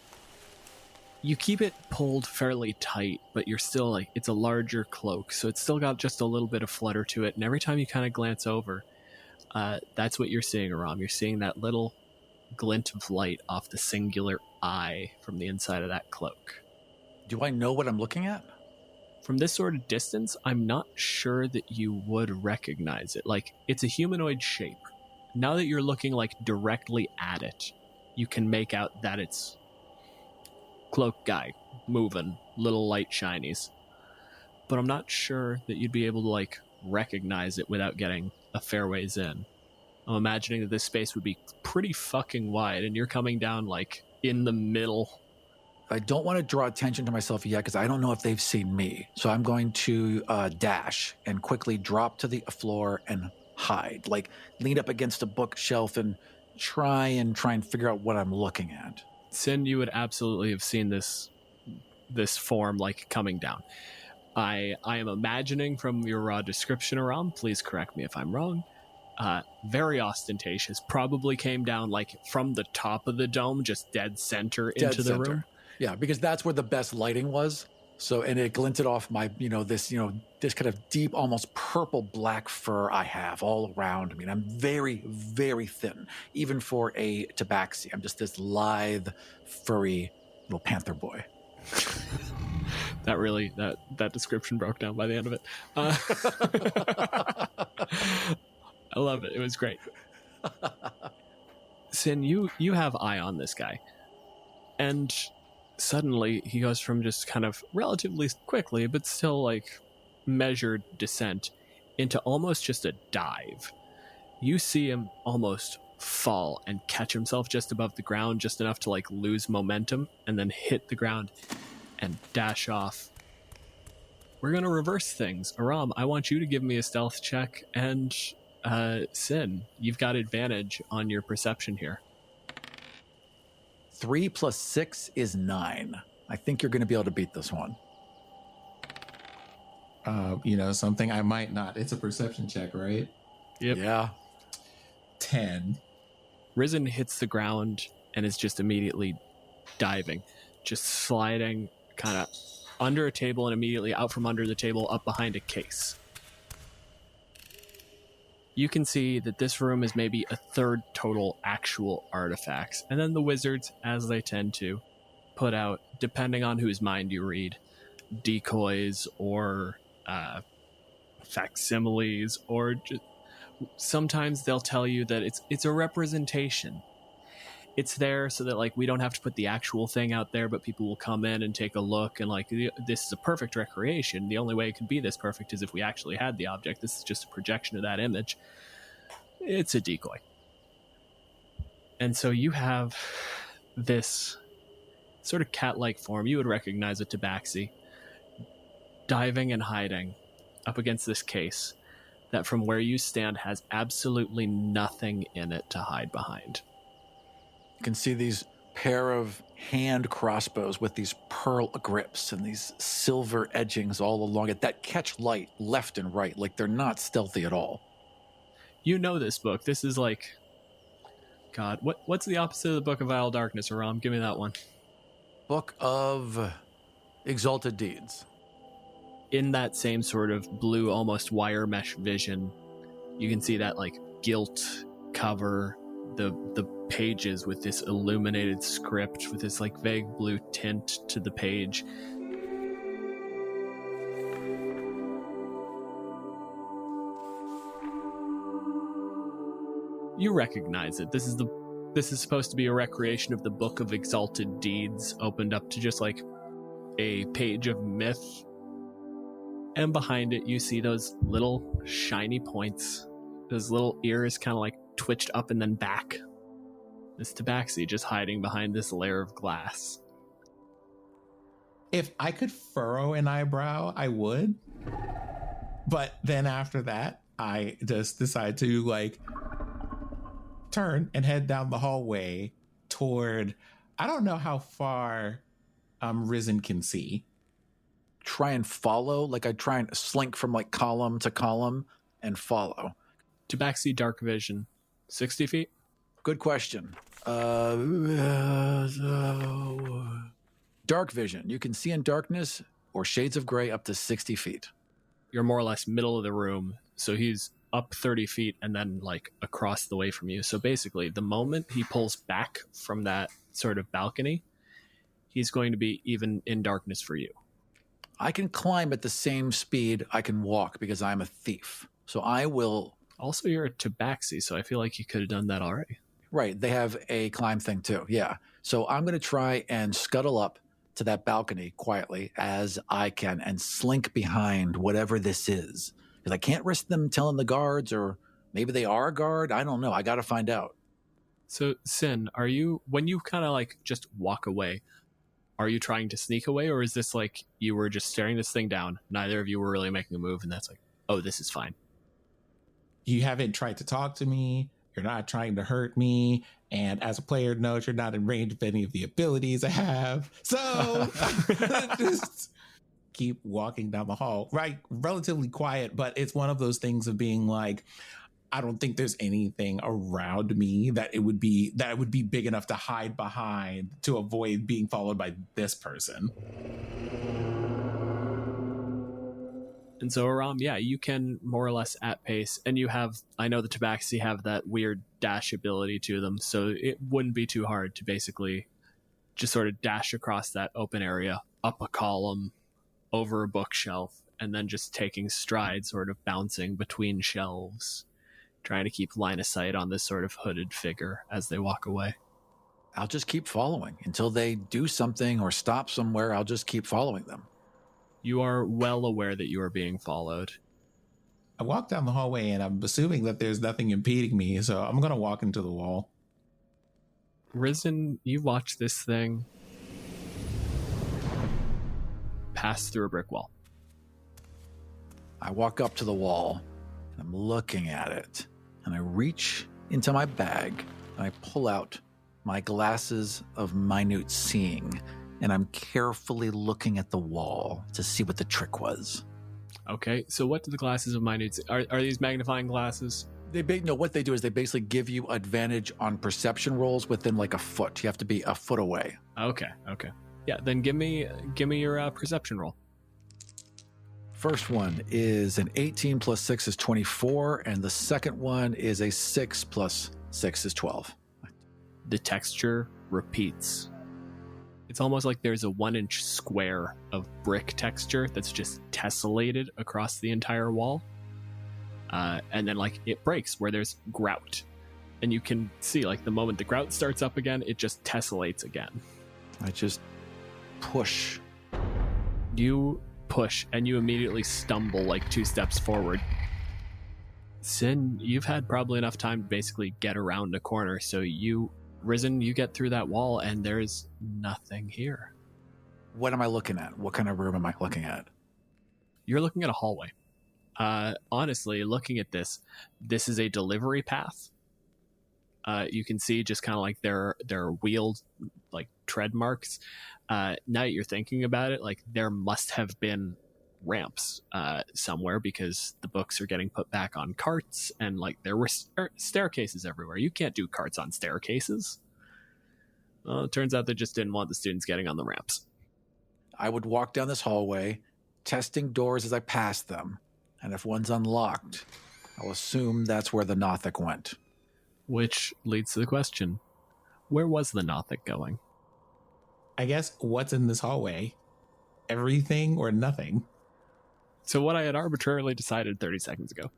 You keep it pulled fairly tight, but you're still like, it's a larger cloak, so it's still got just a little bit of flutter to it, and every time you kind of glance over, that's what you're seeing, Aram. You're seeing that little glint of light off the singular eye from the inside of that cloak. Do I know what I'm looking at? From this sort of distance, I'm not sure that you would recognize it. Like, it's a humanoid shape. Now that you're looking like directly at it, you can make out that it's cloak guy, moving, little light shinies. But I'm not sure that you'd be able to like recognize it without getting a fair ways in. I'm imagining that this space would be pretty fucking wide, and you're coming down like in the middle. I don't want to draw attention to myself yet because I don't know if they've seen me. So I'm going to dash and quickly drop to the floor and hide, like lean up against a bookshelf and try and figure out what I'm looking at. Sin, you would absolutely have seen this form like coming down. I am imagining from your raw description, Aram, please correct me if I'm wrong, very ostentatious, probably came down like from the top of the dome, just dead center into the room. Yeah, because that's where the best lighting was. So, and it glinted off my, this kind of deep, almost purple black fur I have all around me. And I'm very, very thin, even for a tabaxi. I'm just this lithe, furry little panther boy. That description broke down by the end of it. I love it. It was great. Sin, you have eye on this guy. And suddenly he goes from just kind of relatively quickly, but still like measured descent into almost just a dive. You see him almost fall and catch himself just above the ground, just enough to like lose momentum and then hit the ground. and dash off. We're going to reverse things. Aram, I want you to give me a stealth check, and Sin, you've got advantage on your perception here. 3 + 6 is 9. I think you're going to be able to beat this one. Something I might not. It's a perception check, right? Yep. Yeah. 10. Risen hits the ground and is just immediately diving, just sliding kind of under a table and immediately out from under the table up behind a case. You can see that this room is maybe a third total actual artifacts. And then the wizards, as they tend to, put out, depending on whose mind you read, decoys or facsimiles, or just, sometimes they'll tell you that it's a representation. It's there so that we don't have to put the actual thing out there, but people will come in and take a look and this is a perfect recreation. The only way it could be this perfect is if we actually had the object. This is just a projection of that image. It's a decoy. And so you have this sort of cat-like form. You would recognize a tabaxi diving and hiding up against this case that from where you stand has absolutely nothing in it to hide behind. You can see these pair of hand crossbows with these pearl grips and these silver edgings all along it that catch light left and right. They're not stealthy at all. You know this book. This is God, what's the opposite of the Book of Vile Darkness, Aram? Give me that one. Book of Exalted Deeds. In that same sort of blue, almost wire mesh vision, you can see that gilt cover, the pages with this illuminated script with this vague blue tint to the page. You recognize it. This is supposed to be a recreation of the Book of Exalted Deeds, opened up to just a page of myth. And behind it, you see those little shiny points, those little ears kind of twitched up and then back. This tabaxi just hiding behind this layer of glass. If I could furrow an eyebrow, I would. But then after that, I just decide to turn and head down the hallway toward, I don't know how far Risen can see. Try and follow. I try and slink from column to column and follow. Tabaxi dark vision. 60 feet? Good question. Dark vision. You can see in darkness or shades of gray up to 60 feet. You're more or less middle of the room. So he's up 30 feet and then across the way from you. So basically, the moment he pulls back from that sort of balcony, he's going to be even in darkness for you. I can climb at the same speed I can walk because I'm a thief. So I will... Also, you're a tabaxi, so I feel like you could have done that already. Right. They have a climb thing too. Yeah. So I'm going to try and scuttle up to that balcony quietly as I can and slink behind whatever this is. Because I can't risk them telling the guards, or maybe they are a guard. I don't know. I got to find out. So, Sin, when you kind of just walk away, are you trying to sneak away, or is this you were just staring this thing down? Neither of you were really making a move, and that's oh, this is fine. You haven't tried to talk to me. You're not trying to hurt me. And as a player knows, you're not in range of any of the abilities I have. So just keep walking down the hall, right? Relatively quiet, but it's one of those things of being I don't think there's anything around me that would be big enough to hide behind to avoid being followed by this person. And so, Aram, yeah, you can more or less at pace, and I know the tabaxi have that weird dash ability to them, so it wouldn't be too hard to basically just sort of dash across that open area, up a column, over a bookshelf, and then just taking strides, sort of bouncing between shelves, trying to keep line of sight on this sort of hooded figure as they walk away. I'll just keep following until they do something or stop somewhere. I'll just keep following them. You are well aware that you are being followed. I walk down the hallway and I'm assuming that there's nothing impeding me, so I'm going to walk into the wall. Risen, you watch this thing. pass through a brick wall. I walk up to the wall, and I'm looking at it, and I reach into my bag, and I pull out my glasses of minute seeing, and I'm carefully looking at the wall to see what the trick was. Okay, so what do the glasses of minute are these magnifying glasses? What they do is they basically give you advantage on perception rolls within like a foot. You have to be a foot away. Okay. Yeah, then give me your perception roll. First one is an 18 plus 6 is 24, and the second one is a 6 plus 6 is 12. The texture repeats. It's almost like there's a 1-inch square of brick texture that's just tessellated across the entire wall. And then like it breaks where there's grout. And you can see like the moment the grout starts up again, it just tessellates again. I just push. You push and you immediately stumble like 2 steps forward. Sin, you've had probably enough time to basically get around a corner, so you get through that wall and there's nothing here. What am I looking at? What kind of room am I looking at? You're looking at a hallway. Honestly, looking at this is a delivery path. You can see just kind of like there are wheeled like tread marks. Now that you're thinking about it, like there must have been ramps somewhere because the books are getting put back on carts, and like there were staircases everywhere. You can't do carts on staircases. Well, it turns out they just didn't want the students getting on the ramps. I would walk down this hallway, testing doors as I pass them, and if one's unlocked, I'll assume that's where the Nothic went. Which leads to the question, where was the Nothic going? I guess what's in this hallway? Everything or nothing? So what I had arbitrarily decided 30 seconds ago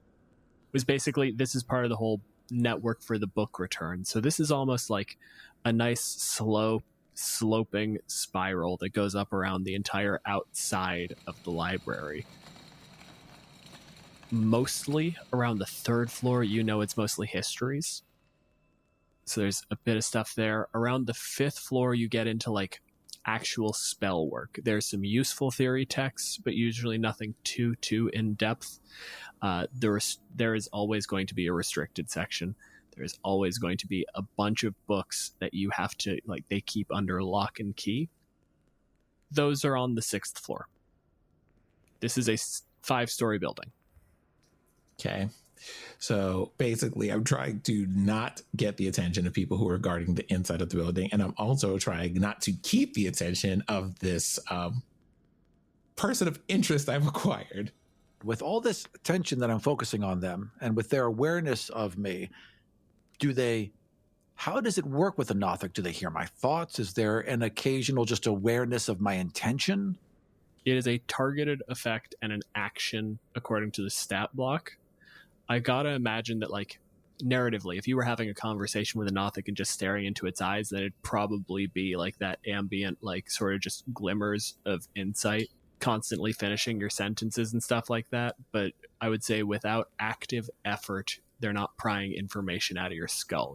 was basically this is part of the whole network for the book return. So this is almost like a nice sloping spiral that goes up around the entire outside of the library. Mostly around the 3rd floor, it's mostly histories. So there's a bit of stuff there. Around the 5th floor, you get into like actual spell work. There's some useful theory texts, but usually nothing too in depth. There is always going to be a restricted section. There's always going to be a bunch of books that you have to they keep under lock and key. Those are on the 6th floor. This is a 5-story building. Okay. So basically, I'm trying to not get the attention of people who are guarding the inside of the building. And I'm also trying not to keep the attention of this person of interest I've acquired. With all this attention that I'm focusing on them, and with their awareness of me, how does it work with the Nothic? Do they hear my thoughts? Is there an occasional just awareness of my intention? It is a targeted effect and an action according to the stat block. I gotta imagine that, narratively, if you were having a conversation with a Nothic and just staring into its eyes, then it'd probably be like that ambient, sort of just glimmers of insight, constantly finishing your sentences and stuff like that. But I would say without active effort, they're not prying information out of your skull,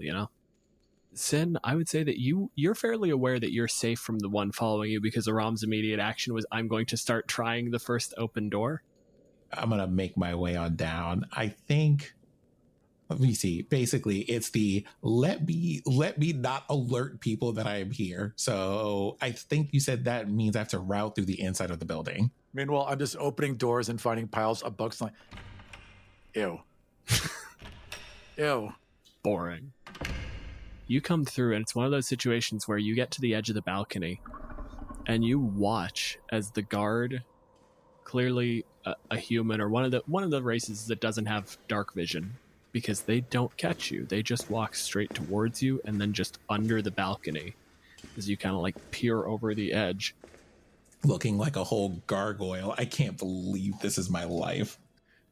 Sin, I would say that you're fairly aware that you're safe from the one following you because Aram's immediate action was, I'm going to start trying the first open door. I'm going to make my way on down. I think, let me see. Basically, it's the let me not alert people that I am here. So I think you said that means I have to route through the inside of the building. Meanwhile, I'm just opening doors and finding piles of books ew. Ew. Boring. You come through and it's one of those situations where you get to the edge of the balcony and you watch as the guard, clearly a human or one of the races that doesn't have dark vision, because they don't catch you. They just walk straight towards you and then just under the balcony as you kind of peer over the edge. Looking like a whole gargoyle. I can't believe this is my life.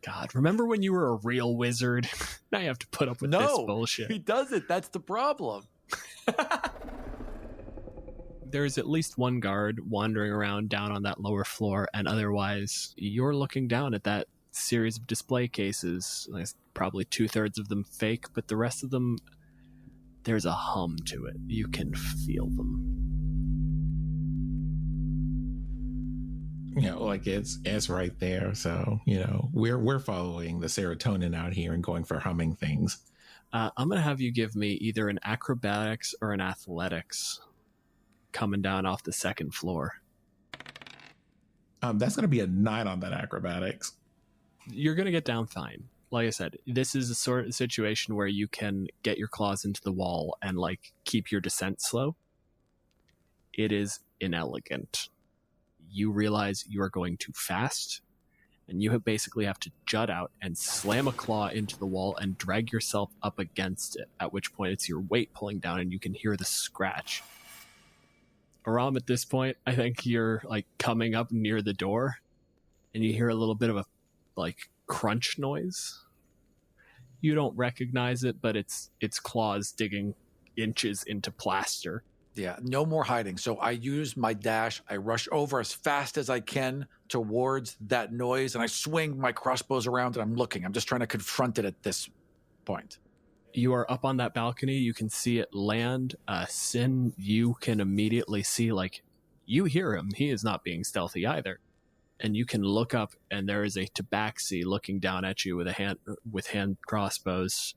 God, remember when you were a real wizard? Now you have to put up with this bullshit. He doesn't. That's the problem. There's at least one guard wandering around down on that lower floor, and otherwise you're looking down at that series of display cases. Probably 2/3 of them fake, but the rest of them, there's a hum to it. You can feel them. like it's right there. So, we're following the serotonin out here and going for humming things. I'm going to have you give me either an acrobatics or an athletics coming down off the second floor. That's going to be a 9 on that acrobatics. You're going to get down fine. Like I said, this is a sort of situation where you can get your claws into the wall and keep your descent slow. It is inelegant. You realize you are going too fast, and you basically have to jut out and slam a claw into the wall and drag yourself up against it, at which point it's your weight pulling down and you can hear the scratch. Aram, at this point, I think you're coming up near the door and you hear a little bit of a crunch noise. You don't recognize it, but it's claws digging inches into plaster. Yeah, no more hiding. So I use my dash. I rush over as fast as I can towards that noise, and I swing my crossbows around, and I'm looking. I'm just trying to confront it at this point. You are up on that balcony. You can see it land. Sin, you can immediately see, you hear him. He is not being stealthy either. And you can look up, and there is a tabaxi looking down at you with hand crossbows.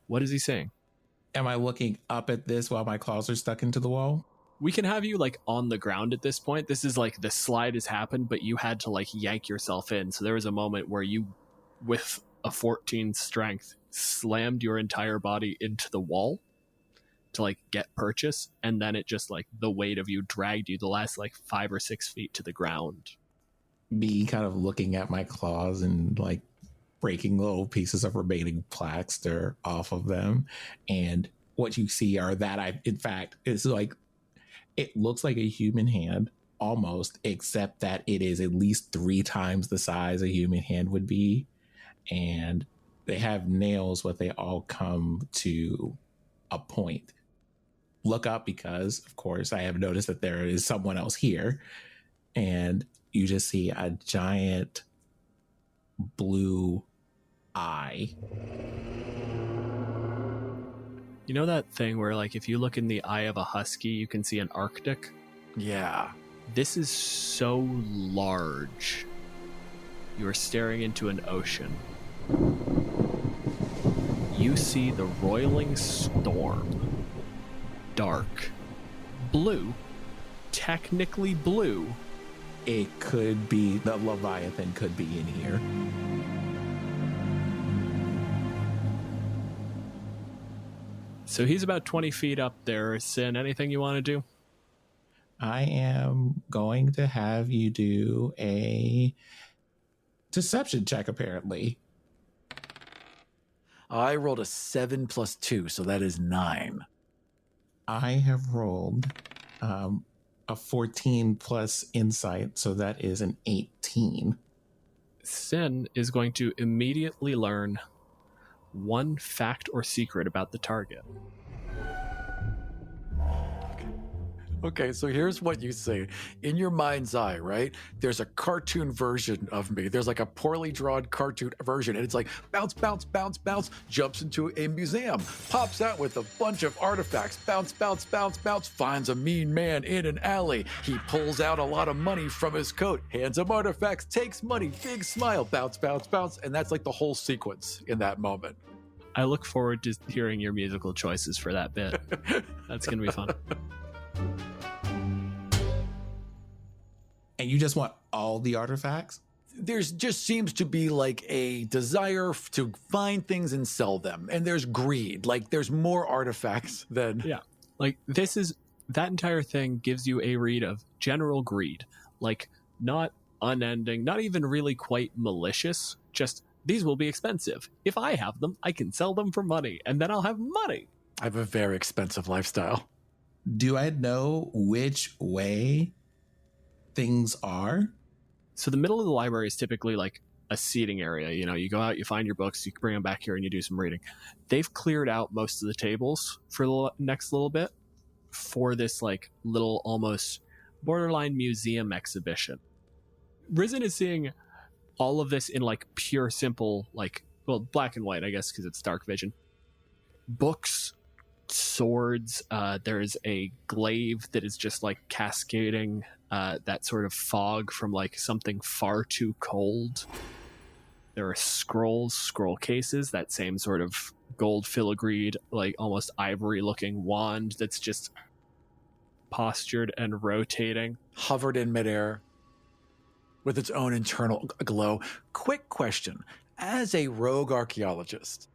What is he saying? Am I looking up at this while my claws are stuck into the wall? We can have you on the ground at this point. This is the slide has happened, but you had to yank yourself in. So there was a moment where you, with a 14 strength, slammed your entire body into the wall to get purchase. And then it just the weight of you dragged you the last 5 or 6 feet to the ground. Me kind of looking at my claws and breaking little pieces of remaining plaster off of them. And what you see are that in fact, it's it looks like a human hand almost, except that it is at least 3 times the size a human hand would be. And they have nails, but they all come to a point. Look up because, of course, I have noticed that there is someone else here. And you just see a giant blue eye. You know that thing where if you look in the eye of a husky, you can see an Arctic? Yeah. This is so large. You are staring into an ocean. You see the roiling storm. Dark. Blue. Technically blue. It could be, the Leviathan could be in here. So he's about 20 feet up there. Sin, anything you want to do? I am going to have you do a deception check, apparently. I rolled a 7 plus 2, so that is 9. I have rolled a 14 plus insight, so that is an 18. Sin is going to immediately learn one fact or secret about the target. Okay, so here's what you say. In your mind's eye, right? There's a cartoon version of me. There's a poorly drawn cartoon version, and it's bounce, bounce, bounce, bounce, jumps into a museum, pops out with a bunch of artifacts, bounce, bounce, bounce, bounce, finds a mean man in an alley. He pulls out a lot of money from his coat, hands him artifacts, takes money, big smile, bounce, bounce, bounce, and that's the whole sequence in that moment. I look forward to hearing your musical choices for that bit. That's going to be fun. And you just want all the artifacts? There's just seems to be a desire to find things and sell them. And there's greed. There's more artifacts than... Yeah. That entire thing gives you a read of general greed. Not unending, not even really quite malicious. Just, these will be expensive. If I have them, I can sell them for money. And then I'll have money. I have a very expensive lifestyle. Do I know which way things are? So the middle of the library is typically a seating area. You go out, you find your books, you bring them back here and you do some reading. They've cleared out most of the tables for the next little bit for this little almost borderline museum exhibition. Risen is seeing all of this in pure simple black and white, I guess, because it's dark vision. Books, swords, there's a glaive that is just cascading that sort of fog from like something far too cold. There are scroll cases, that same sort of gold filigreed, like almost ivory looking wand that's just postured and rotating. Hovered in midair with its own internal glow. Quick question. As a rogue archaeologist,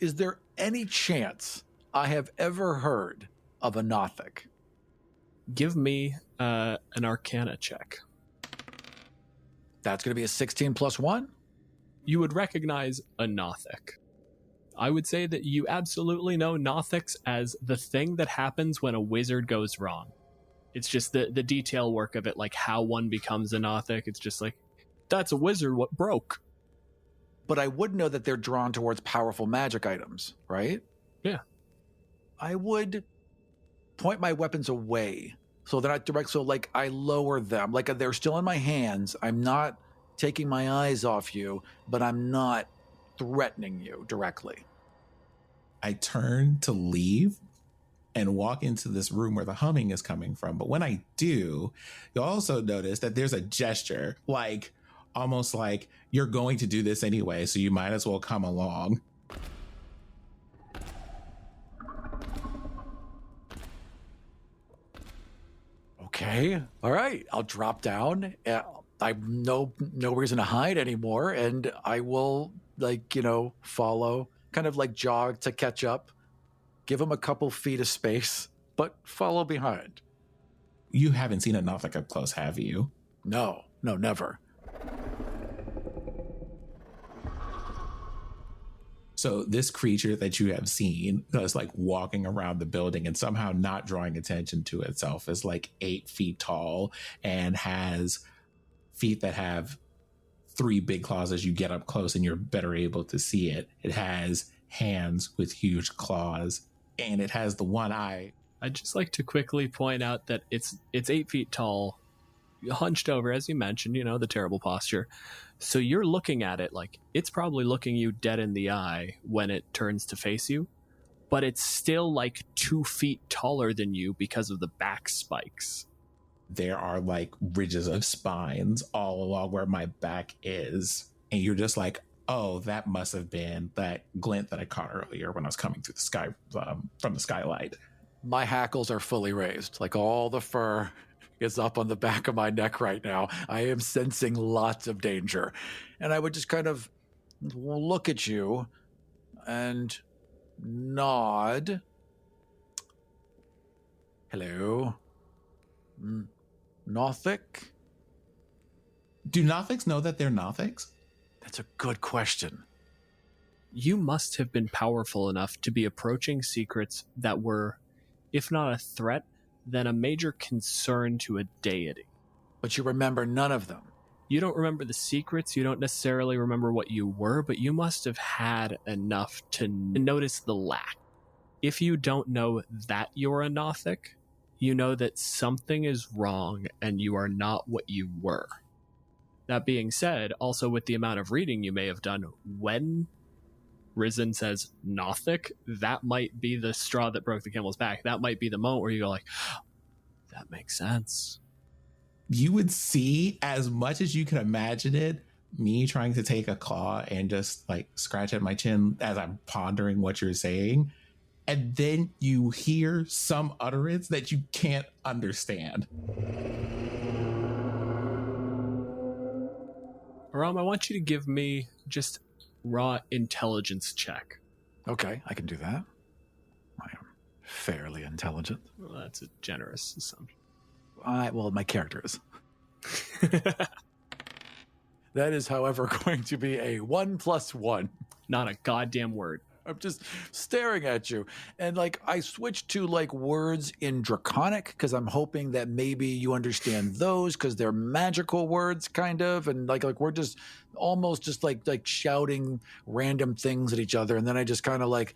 is there any chance I have ever heard of a Nothic? Give me an Arcana check. That's going to be a 16 plus 1? You would recognize a Nothic. I would say that you absolutely know Nothics as the thing that happens when a wizard goes wrong. It's just the detail work of it, like how one becomes a Nothic. It's just like, that's a wizard, what broke? But I would know that they're drawn towards powerful magic items, right? Yeah. I would point my weapons away so they're not direct. So like I lower them, like they're still in my hands. I'm not taking my eyes off you, but I'm not threatening you directly. I turn to leave and walk into this room where the humming is coming from. But when I do, you'll also notice that there's a gesture, like almost like you're going to do this anyway, so you might as well come along. Okay. All right. I'll drop down. I've no reason to hide anymore. And I will, follow, kind of like jog to catch up, give him a couple feet of space, but follow behind. You haven't seen a Nothic up close, have you? No, never. So this creature that you have seen is like walking around the building and somehow not drawing attention to itself is like 8 feet tall and has feet that have 3 big claws as you get up close and you're better able to see it. It has hands with huge claws and it has the one eye. I'd just like to quickly point out that it's 8 feet tall, hunched over, as you mentioned, the terrible posture. So you're looking at it like it's probably looking you dead in the eye when it turns to face you, but it's still like 2 feet taller than you because of the back spikes. There are like ridges of spines all along where my back is. And you're just like, oh, that must have been that glint that I caught earlier when I was coming through the sky from the skylight. My hackles are fully raised, like all the fur is up on the back of my neck right now. I am sensing lots of danger. And I would just kind of look at you and nod. Hello. Nothic? Do Nothics know that they're Nothics? That's a good question. You must have been powerful enough to be approaching secrets that were, if not a threat, then a major concern to a deity. But you remember none of them. You don't remember the secrets, you don't necessarily remember what you were, but you must have had enough to notice the lack. If you don't know that you're a Nothic, you know that something is wrong and you are not what you were. That being said, also with the amount of reading you may have done, when Risen says Nothic, that might be the straw that broke the camel's back. That might be the moment where you go like, that makes sense. You would see, as much as you can imagine it, me trying to take a claw and just like scratch at my chin as I'm pondering what you're saying. And then you hear some utterance that you can't understand. Aram, I want you to give me just raw intelligence check. Okay, I can do that. I am fairly intelligent. Well, that's a generous assumption. Well, my character is. That is, however, going to be a 1 + 1. Not a goddamn word. I'm just staring at you. And I switched to words in Draconic because I'm hoping that maybe you understand those because they're magical words kind of. And we're just almost just like shouting random things at each other. And then I just kind of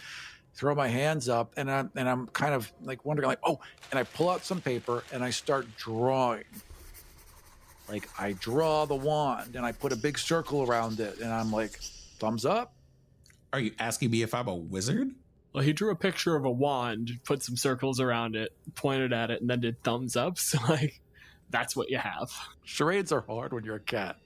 throw my hands up and I'm kind of wondering oh, and I pull out some paper and I start drawing. I draw the wand and I put a big circle around it and I'm like, thumbs up. Are you asking me if I'm a wizard? Well, he drew a picture of a wand, put some circles around it, pointed at it, and then did thumbs up. So, That's what you have. Charades are hard when you're a cat.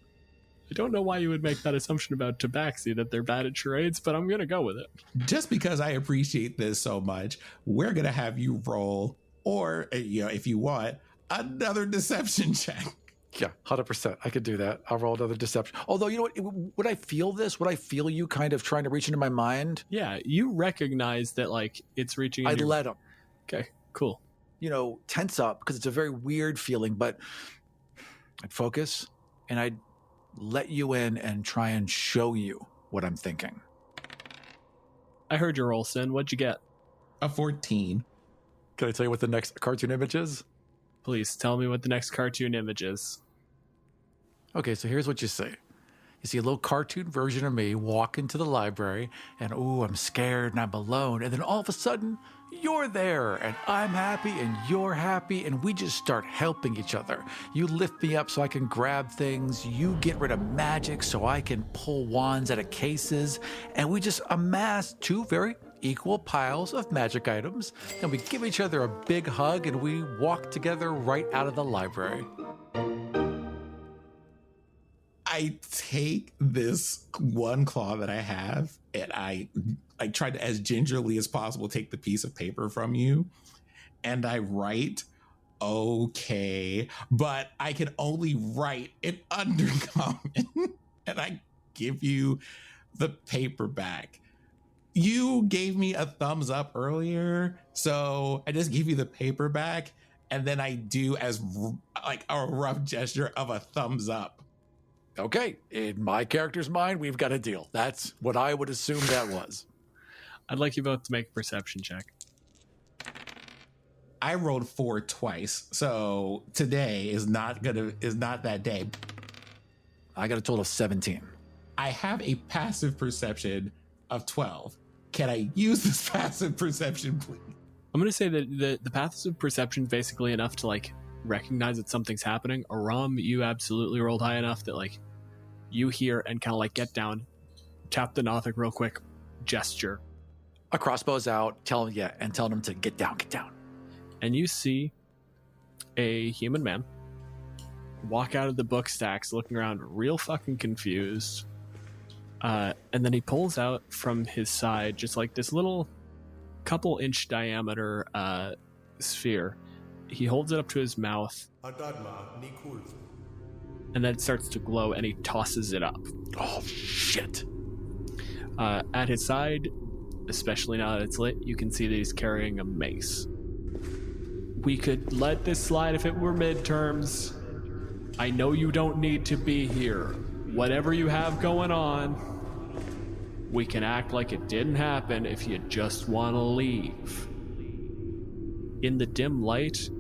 I don't know why you would make that assumption about Tabaxi, that they're bad at charades, but I'm going to go with it. Just because I appreciate this so much, we're going to have you roll, or, if you want, another deception check. Yeah, 100%. I could do that. I'll roll another deception. Although, you know what? Would I feel this? Would I feel you kind of trying to reach into my mind? Yeah, you recognize that, like, it's reaching I'd let him. Okay, cool. Tense up, because it's a very weird feeling, but I'd focus, and I'd let you in and try and show you what I'm thinking. I heard your roll, Sin. What'd you get? A 14. Can I tell you what the next cartoon image is? Please tell me what the next cartoon image is. Okay, so here's what you see. You see a little cartoon version of me walk into the library, and I'm scared and I'm alone. And then all of a sudden, you're there, and I'm happy and you're happy, and we just start helping each other. You lift me up so I can grab things. You get rid of magic so I can pull wands out of cases. And we just amass two very equal piles of magic items, and we give each other a big hug, and we walk together right out of the library. I take this one claw that I have, and I try to, as gingerly as possible, take the piece of paper from you, and I write, okay, but I can only write in undercommon, and I give you the paper back. You gave me a thumbs up earlier, so I just give you the paper back, and then I do as like a rough gesture of a thumbs up. Okay, in my character's mind, we've got a deal. That's what I would assume that was. I'd like you both to make a perception check. I rolled 4 twice, so today is not that day. I got a total of 17. I have a passive perception of 12. Can I use this passive perception, please? I'm going to say that the passive perception is basically enough to, like, recognize that something's happening. Aram, you absolutely rolled high enough that, like, you hear and kind of, like, get down, tap the Nothic real quick, gesture. A crossbow's out, telling him to get down. And you see a human man walk out of the book stacks looking around real fucking confused. And then he pulls out from his side just like this little couple inch diameter sphere. He holds it up to his mouth. And then it starts to glow, and he tosses it up. Oh, shit. At his side, especially now that it's lit, you can see that he's carrying a mace. We could let this slide if it were midterms. I know you don't need to be here. Whatever you have going on, we can act like it didn't happen if you just want to leave. In the dim light,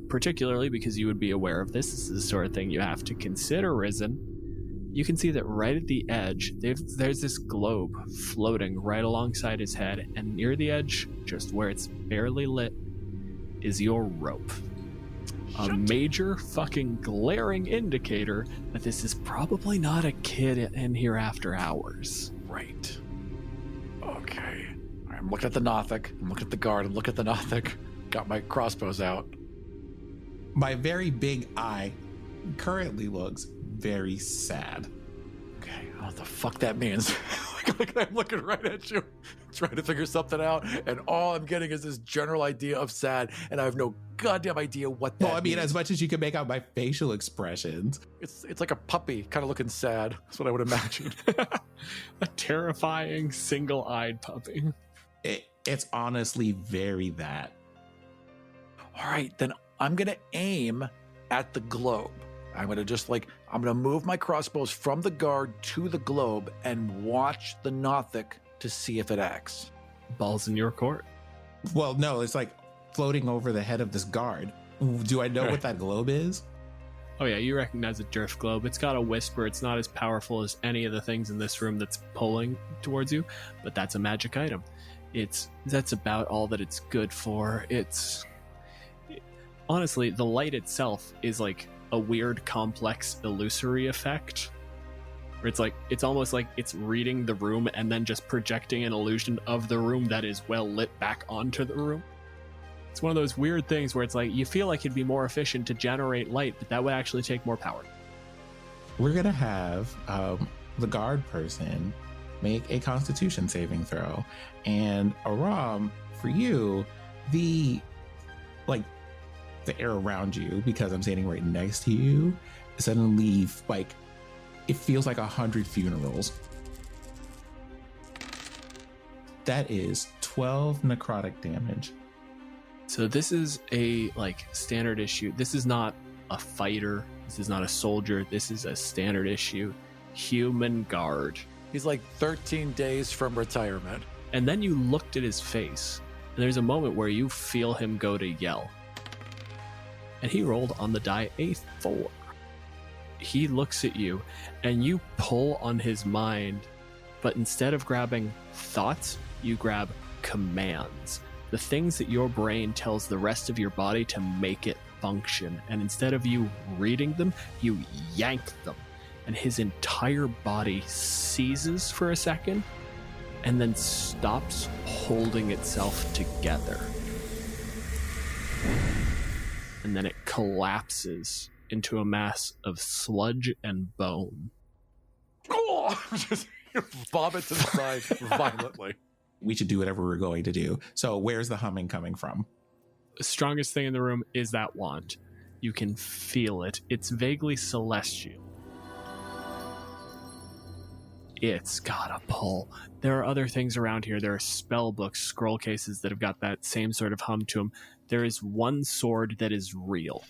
particularly because you would be aware of this is the sort of thing you have to consider, Risen, you can see that right at the edge, there's this globe floating right alongside his head, and near the edge, just where it's barely lit, is your rope. A major fucking glaring indicator that this is probably not a kid in here after hours. Right. Okay. All right, I'm looking at the Nothic. I'm looking at the guard. I'm looking at the Nothic. Got my crossbows out. My very big eye currently looks very sad. Okay, I don't know what the fuck that means. I'm looking right at you, trying to figure something out, and all I'm getting is this general idea of sad, and I have no goddamn idea what that means. Well, I mean, as much as you can make out my facial expressions. It's like a puppy kind of looking sad. That's what I would imagine. A terrifying, single-eyed puppy. It's honestly very that. All right, then I'm going to aim at the globe. I'm going to move my crossbows from the guard to the globe and watch the Nothic to see if it acts. Ball's in your court. Well, no, it's like floating over the head of this guard. Do I know what that globe is? Oh yeah, you recognize a Drift Globe. It's got a whisper. It's not as powerful as any of the things in this room that's pulling towards you, but that's a magic item. That's about all that it's good for. Honestly, the light itself is like a weird, complex, illusory effect. Where it's almost like it's reading the room and then just projecting an illusion of the room that is well lit back onto the room. It's one of those weird things where it's like you feel like it'd be more efficient to generate light, but that would actually take more power. We're going to have the guard person make a constitution saving throw. And Aram, for you, the air around you, because I'm standing right next to you, suddenly it feels like 100 funerals. That is 12 necrotic damage. So this is a standard issue. This is not a fighter. This is not a soldier. This is a standard issue human guard. He's like 13 days from retirement. And then you looked at his face, and there's a moment where you feel him go to yell. And he rolled on the die a 4. He looks at you, and you pull on his mind, but instead of grabbing thoughts, you grab commands. The things that your brain tells the rest of your body to make it function. And instead of you reading them, you yank them. And his entire body seizes for a second and then stops holding itself together. And then it collapses into a mass of sludge and bone. Oh, just vomit to the side violently. We should do whatever we're going to do. So where's the humming coming from? The strongest thing in the room is that wand. You can feel it. It's vaguely celestial. It's got a pull. There are other things around here. There are spell books, scroll cases that have got that same sort of hum to them. There is one sword that is real.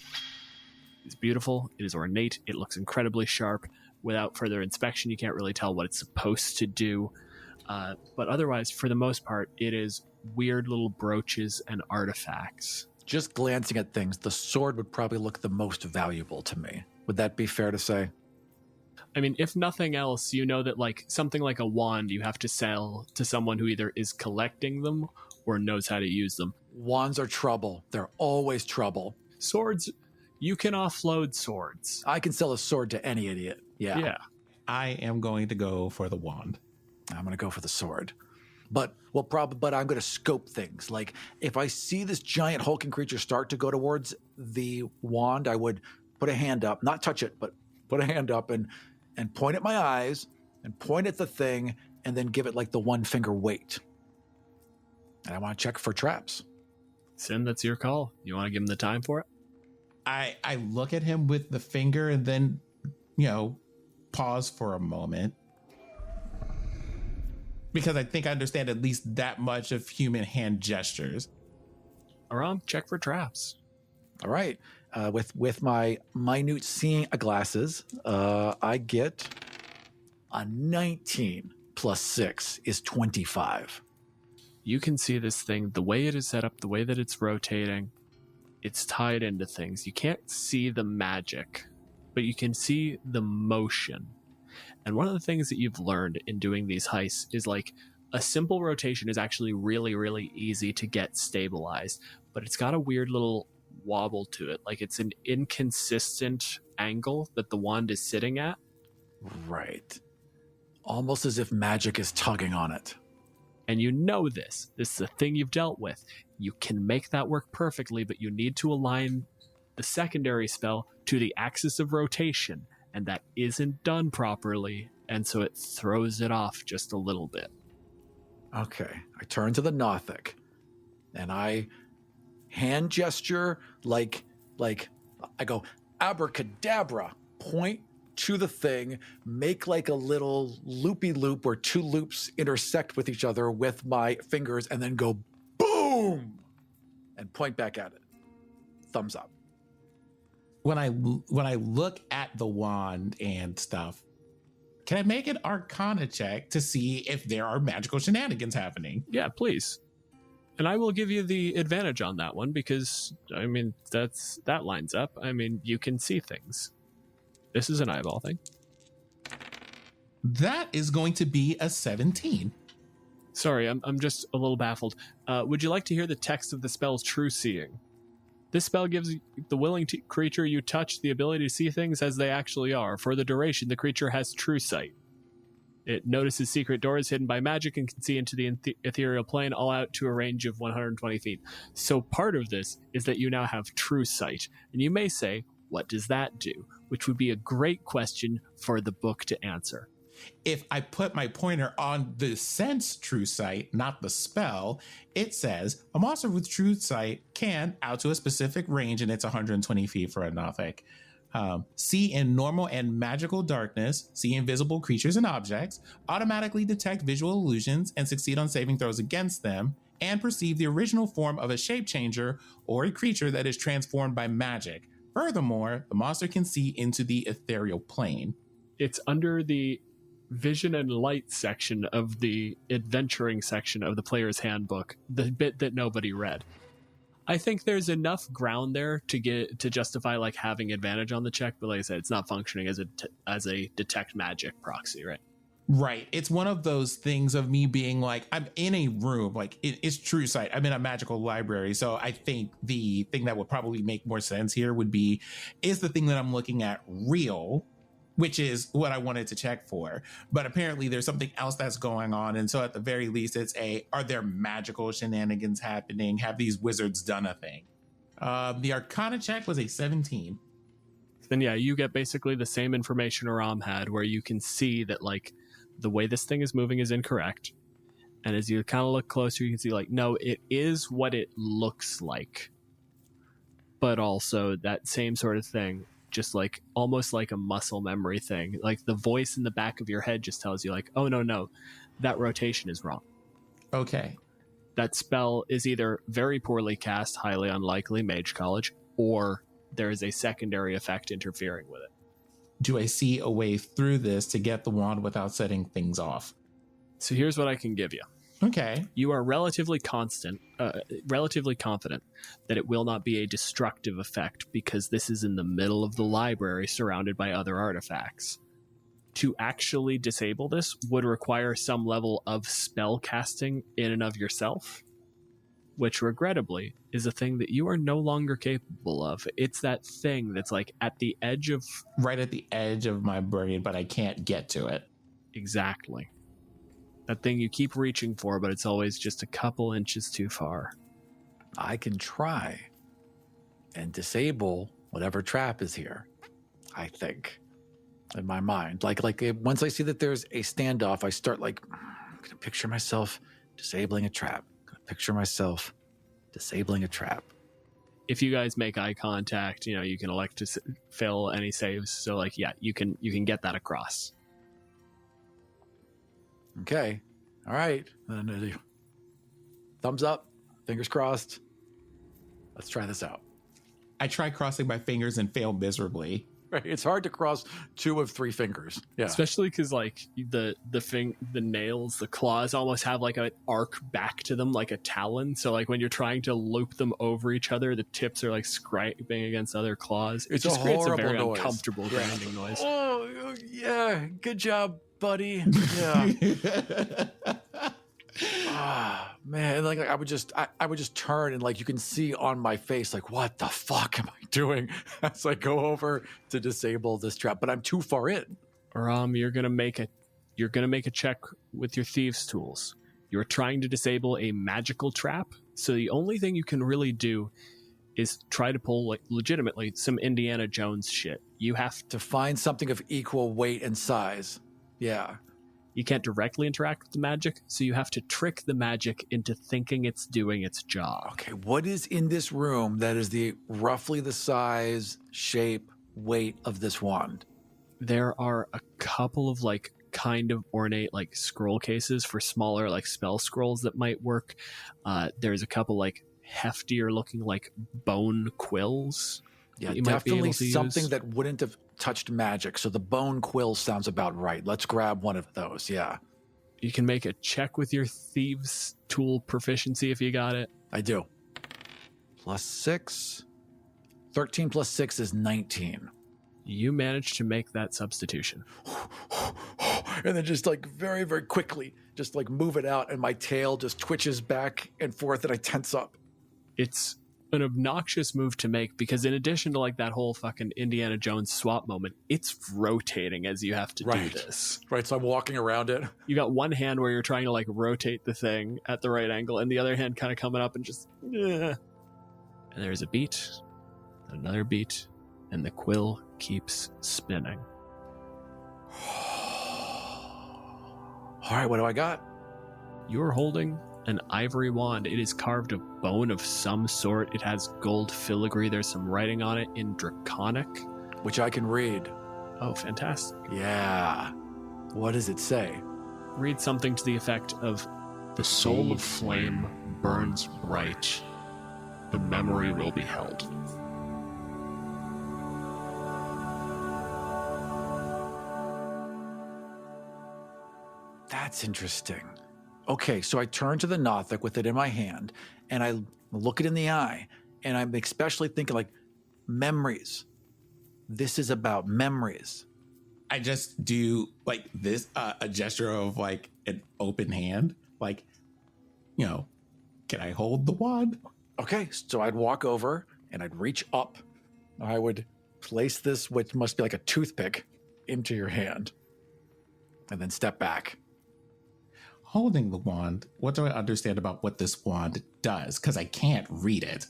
It's beautiful. It is ornate. It looks incredibly sharp. Without further inspection, you can't really tell what it's supposed to do. But otherwise, for the most part, it is weird little brooches and artifacts. Just glancing at things, the sword would probably look the most valuable to me. Would that be fair to say? I mean, if nothing else, you know that something like a wand you have to sell to someone who either is collecting them or knows how to use them. Wands are trouble. They're always trouble. Swords, you can offload swords. I can sell a sword to any idiot. Yeah. I am going to go for the wand. I'm going to go for the sword. But I'm going to scope things. Like, if I see this giant hulking creature start to go towards the wand, I would put a hand up, not touch it, but put a hand up and point at my eyes and point at the thing and then give it like the one finger weight. And I want to check for traps. Sin, that's your call. You want to give him the time for it? I look at him with the finger and then, pause for a moment. Because I think I understand at least that much of human hand gestures. Aram, check for traps. All right. With my minute seeing glasses, I get a 19 plus 6 is 25. You can see this thing, the way it is set up, the way that it's rotating, it's tied into things. You can't see the magic, but you can see the motion. And one of the things that you've learned in doing these heists is a simple rotation is actually really, really easy to get stabilized, but it's got a weird little wobble to it. It's an inconsistent angle that the wand is sitting at. Right. Almost as if magic is tugging on it. And you know this. This is a thing you've dealt with. You can make that work perfectly, but you need to align the secondary spell to the axis of rotation, and that isn't done properly, and so it throws it off just a little bit. Okay. I turn to the Nothic, and I hand gesture like I go, abracadabra, point to the thing, make a little loopy loop where two loops intersect with each other with my fingers, and then go boom and point back at it. Thumbs up. When I look at the wand and stuff, can I make an Arcana check to see if there are magical shenanigans happening? Yeah, please. And I will give you the advantage on that one because, that lines up. You can see things. This is an eyeball thing. That is going to be a 17. Sorry, I'm just a little baffled. Would you like to hear the text of the spell's True Seeing? This spell gives the willing creature you touch the ability to see things as they actually are. For the duration, the creature has true sight. It notices secret doors hidden by magic and can see into the ethereal plane, all out to a range of 120 feet. So part of this is that you now have true sight. And you may say, what does that do? Which would be a great question for the book to answer. If I put my pointer on the sense true sight, not the spell, it says a monster with true sight can, out to a specific range, and it's 120 feet for a Nothic, see in normal and magical darkness, see invisible creatures and objects, automatically detect visual illusions and succeed on saving throws against them, and perceive the original form of a shape changer or a creature that is transformed by magic. Furthermore, the monster can see into the ethereal plane. It's under the vision and light section of the adventuring section of the player's handbook, the bit that nobody read. I think there's enough ground there to justify like having advantage on the check, but like I said, it's not functioning as a detect magic proxy, right? Right. It's one of those things of me being like, I'm in a room, like it's true sight. I'm in a magical library. So I think the thing that would probably make more sense here would be, is the thing that I'm looking at real? Which is what I wanted to check for. But apparently there's something else that's going on. And so at the very least, it's are there magical shenanigans happening? Have these wizards done a thing? The Arcana check was a 17. Then yeah, you get basically the same information Aram had, where you can see that like the way this thing is moving is incorrect. And as you kind of look closer, you can see like, no, it is what it looks like. But also that same sort of thing, just like almost like a muscle memory thing. Like the voice in the back of your head just tells you like, oh, no, that rotation is wrong. Okay. That spell is either very poorly cast, highly unlikely, Mage College, or there is a secondary effect interfering with it. Do I see a way through this to get the wand without setting things off? So here's what I can give you. Okay. You are relatively confident that it will not be a destructive effect because this is in the middle of the library surrounded by other artifacts. To actually disable this would require some level of spell casting in and of yourself, which regrettably is a thing that you are no longer capable of. It's that thing that's like at the edge of... Right at the edge of my brain, but I can't get to it. Exactly. That thing you keep reaching for, but it's always just a couple inches too far. I can try and disable whatever trap is here, I think, in my mind. Like once I see that there's a standoff, I start like, I'm going to picture myself disabling a trap. I'm going to picture myself disabling a trap. If you guys make eye contact, you can elect to fail any saves. So like, yeah, you can get that across. Okay. All right. Thumbs up. Fingers crossed. Let's try this out. I try crossing my fingers and fail miserably. Right. It's hard to cross 2 of 3 fingers. Yeah. Especially because like the nails, the claws almost have like an arc back to them, like a talon. So like when you're trying to loop them over each other, the tips are like scraping against other claws. It just creates a very uncomfortable grinding noise. Oh yeah. Good job, buddy. Yeah. Man, like I would just turn and like you can see on my face like, what the fuck am I doing as I go over to disable this trap? But I'm too far in. You're gonna make a check with your thieves' tools. You're trying to disable a magical trap, so the only thing you can really do is try to pull like legitimately some Indiana Jones shit. You have to find something of equal weight and size. Yeah. You can't directly interact with the magic, so you have to trick the magic into thinking it's doing its job. Okay, what is in this room that is roughly the size, shape, weight of this wand? There are a couple of like kind of ornate like scroll cases for smaller like spell scrolls that might work. There's a couple like heftier looking like bone quills. Yeah, definitely something that wouldn't have touched magic. So the bone quill sounds about right. Let's grab one of those. Yeah. You can make a check with your thieves' tool proficiency if you got it. I do. +6. 13 + 6 is 19. You managed to make that substitution. And then just like very, very quickly, just like move it out and my tail just twitches back and forth and I tense up. It's an obnoxious move to make, because in addition to like that whole fucking Indiana Jones swap moment, it's rotating as you have to do this. Right, so I'm walking around it. You got one hand where you're trying to like rotate the thing at the right angle, and the other hand kind of coming up and just... And there's a beat, another beat, and the quill keeps spinning. All right, what do I got? You're holding an ivory wand. It is carved of bone of some sort. It has gold filigree. There's some writing on it in Draconic. Which I can read. Oh, fantastic. Yeah. What does it say? Read something to the effect of, the soul of flame burns bright. The memory will be held. That's interesting. Okay, so I turn to the Nothic with it in my hand, and I look it in the eye, and I'm especially thinking like, memories. This is about memories. I just do like this, a gesture of like an open hand. Like, you know, can I hold the wand? Okay, so I'd walk over and I'd reach up. I would place this, which must be like a toothpick, into your hand, and then step back. Holding the wand, what do I understand about what this wand does? Because I can't read it.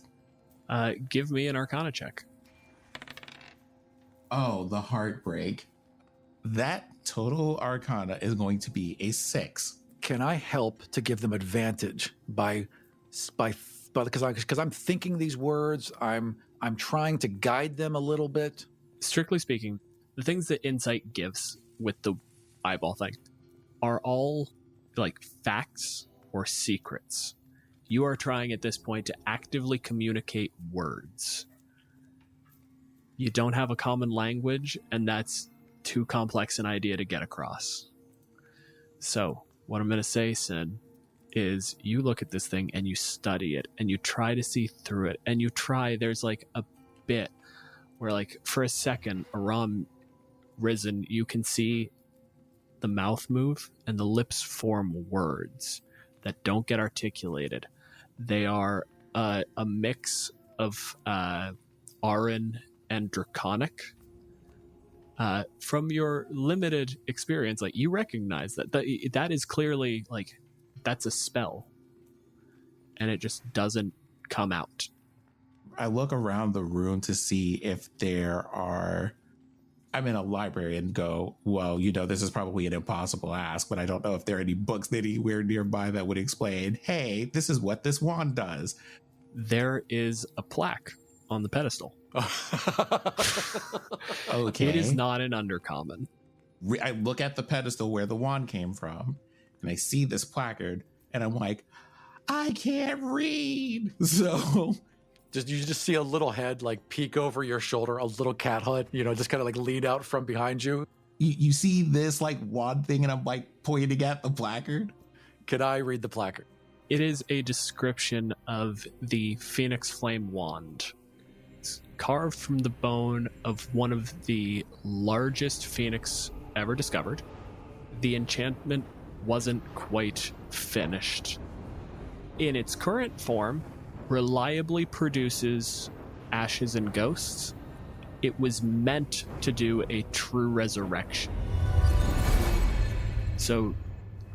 Give me an Arcana check. Oh, the heartbreak. That total Arcana is going to be a 6. Can I help to give them advantage because I'm thinking these words, I'm trying to guide them a little bit? Strictly speaking, the things that insight gives with the eyeball thing are all like facts or secrets. You are trying at this point to actively communicate words. You don't have a common language, and that's too complex an idea to get across. So what I'm going to say, Sin, is you look at this thing and you study it and you try to see through it, and there's like a bit where like for a second, Aram Risen, you can see the mouth move and the lips form words that don't get articulated. They are a mix of Aran and Draconic. From your limited experience, like you recognize that is clearly like that's a spell, and it just doesn't come out. I look around the room to see if there are... I'm in a library and go, well, you know, this is probably an impossible ask, but I don't know if there are any books anywhere nearby that would explain, hey, this is what this wand does. There is a plaque on the pedestal. Okay. It is not an undercommon. I look at the pedestal where the wand came from, and I see this placard, and I'm like, I can't read. So... You just see a little head like peek over your shoulder, a little cat head, just kind of like lean out from behind you. You see this like wand thing, and I'm like pointing at the placard. Can I read the placard? It is a description of the Phoenix Flame Wand. It's carved from the bone of one of the largest phoenix ever discovered. The enchantment wasn't quite finished. In its current form, reliably produces ashes and ghosts. It was meant to do a true resurrection. So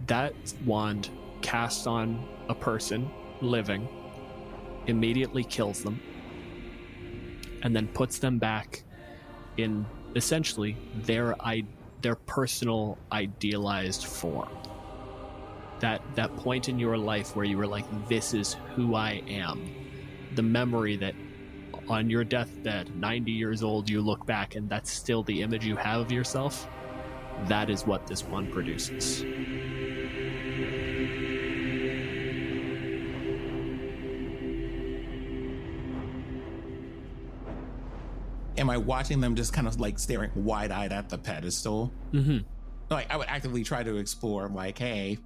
that wand cast on a person living immediately kills them and then puts them back in essentially their personal idealized form. That point in your life where you were like, this is who I am. The memory that on your deathbed, 90 years old, you look back and that's still the image you have of yourself. That is what this one produces. Am I watching them just kind of like staring wide-eyed at the pedestal? Mm-hmm. Like I would actively try to explore like, hey,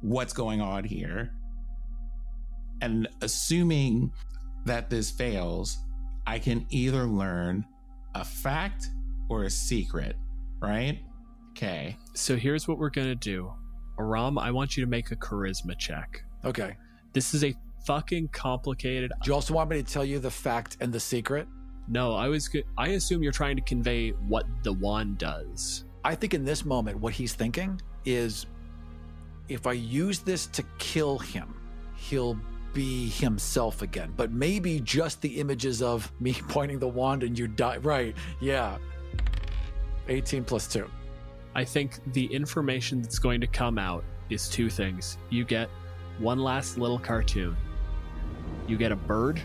what's going on here? And assuming that this fails, I can either learn a fact or a secret, right? Okay. So here's what we're going to do. Aram, I want you to make a charisma check. Okay. This is a fucking complicated. Do you also want me to tell you the fact and the secret? No, I assume you're trying to convey what the wand does. I think in this moment, what he's thinking is, if I use this to kill him, he'll be himself again. But maybe just the images of me pointing the wand and you die. Right, yeah. 18 plus 2. I think the information that's going to come out is two things. You get one last little cartoon. You get a bird.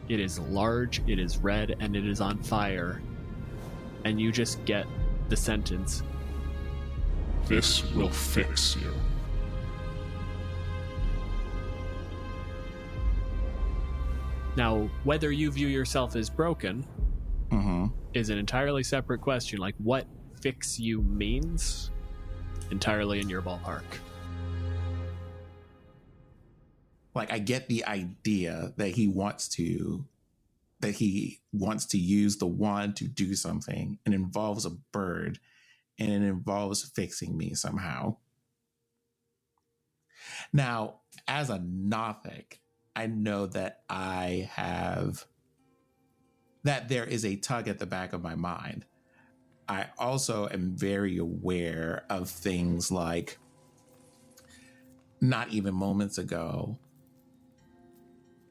It is large, it is red, and it is on fire. And you just get the sentence, "This will fix you." Now, whether you view yourself as broken is an entirely separate question. Like, what fix you means, entirely in your ballpark. Like, I get the idea that he wants to use the wand to do something, and involves a bird, and it involves fixing me somehow. Now, as a Nothic, I know that that there is a tug at the back of my mind. I also am very aware of things like, not even moments ago,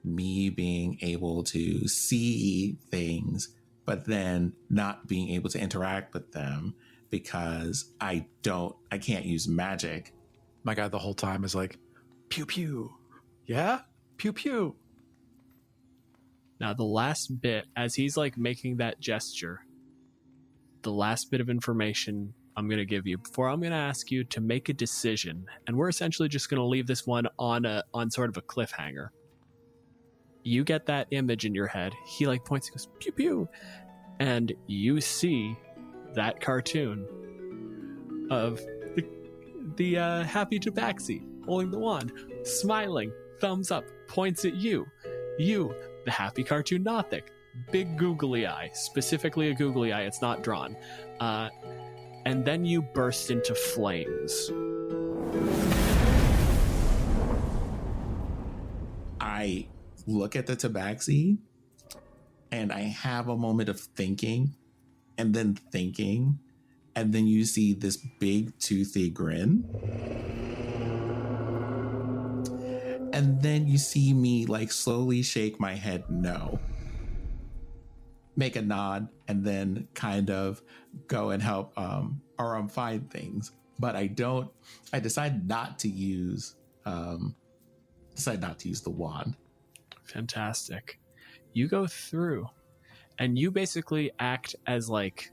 me being able to see things, but then not being able to interact with them because I can't use magic. My guy the whole time is like, pew pew. Yeah? Pew pew. Now, the last bit, as he's like making that gesture, the last bit of information I'm going to give you before I'm going to ask you to make a decision, and we're essentially just going to leave this one on sort of a cliffhanger. You get that image in your head. He like points and goes, pew pew. And you see that cartoon of the happy tabaxi holding the wand, smiling, thumbs up, points at you. You, the happy cartoon Nothic. Big googly eye, specifically a googly eye. It's not drawn. And then you burst into flames. I look at the tabaxi and I have a moment of thinking, and then you see this big toothy grin. And then you see me like slowly shake my head no. Make a nod, and then kind of go and help find things. But I decide not to use the wand. Fantastic. You go through and you basically act as like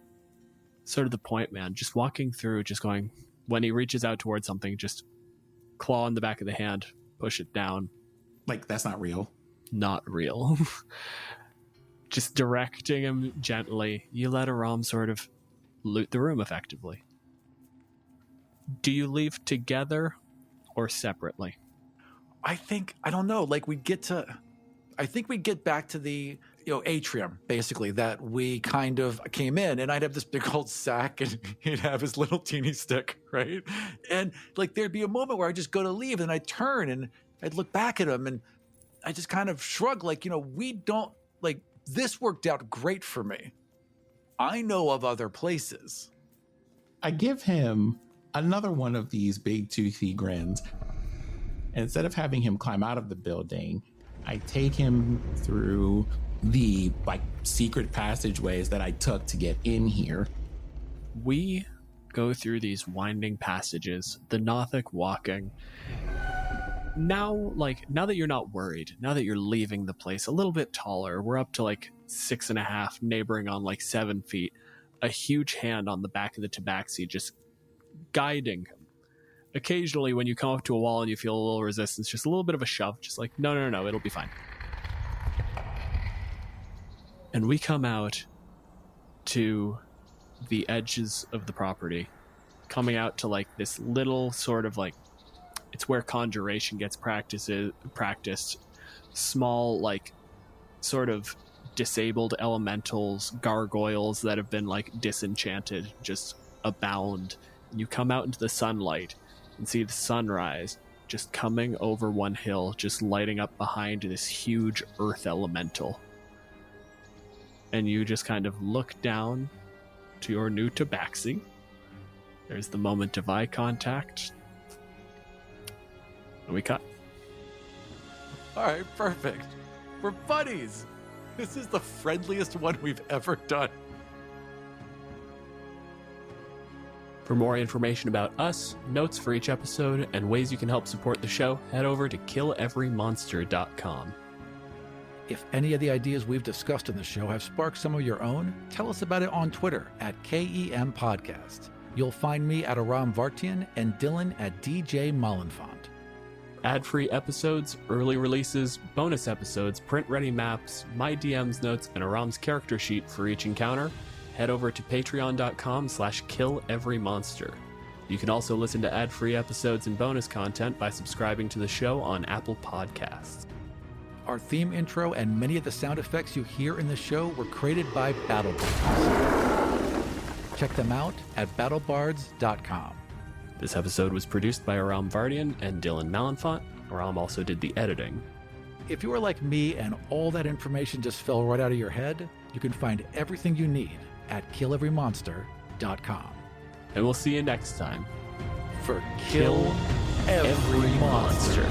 sort of the point man, just walking through, just going, when he reaches out towards something, just claw on the back of the hand, push it down. Like, that's not real. Not real. Just directing him gently. You let Aram sort of loot the room effectively. Do you leave together or separately? I don't know. Like, I think we'd get back to the atrium, basically, that we kind of came in, and I'd have this big old sack and he'd have his little teeny stick, right? And like, there'd be a moment where I just go to leave and I'd turn and I'd look back at him and I just kind of shrug, like, we don't, like, this worked out great for me. I know of other places. I give him another one of these big toothy grins. And instead of having him climb out of the building, I take him through the secret passageways that I took to get in here. We go through these winding passages, the Nothic walking. Now that you're not worried, now that you're leaving the place a little bit taller, we're up to 6.5, neighboring on 7 feet, a huge hand on the back of the tabaxi just guiding him. Occasionally, when you come up to a wall and you feel a little resistance, just a little bit of a shove, just like, no, it'll be fine. And we come out to the edges of the property, coming out to this little sort of it's where conjuration gets practiced. Small, sort of disabled elementals, gargoyles that have been disenchanted, just abound. And you come out into the sunlight and see the sunrise just coming over one hill, just lighting up behind this huge earth elemental. And you just kind of look down to your new tabaxi. There's the moment of eye contact. And we cut. All right, perfect. We're buddies. This is the friendliest one we've ever done. For more information about us, notes for each episode, and ways you can help support the show, head over to killeverymonster.com. If any of the ideas we've discussed in the show have sparked some of your own, tell us about it on Twitter at KEM Podcast. You'll find me at Aram Vartian and Dylan at DJ Mollenfont. Ad-free episodes, early releases, bonus episodes, print-ready maps, my DM's notes, and Aram's character sheet for each encounter, head over to patreon.com/killeverymonster. You can also listen to ad-free episodes and bonus content by subscribing to the show on Apple Podcasts. Our theme intro and many of the sound effects you hear in the show were created by BattleBards. Check them out at battlebards.com. This episode was produced by Aram Vardian and Dylan Malenfant. Aram also did the editing. If you are like me and all that information just fell right out of your head, you can find everything you need at killeverymonster.com. And we'll see you next time For Kill Every Monster.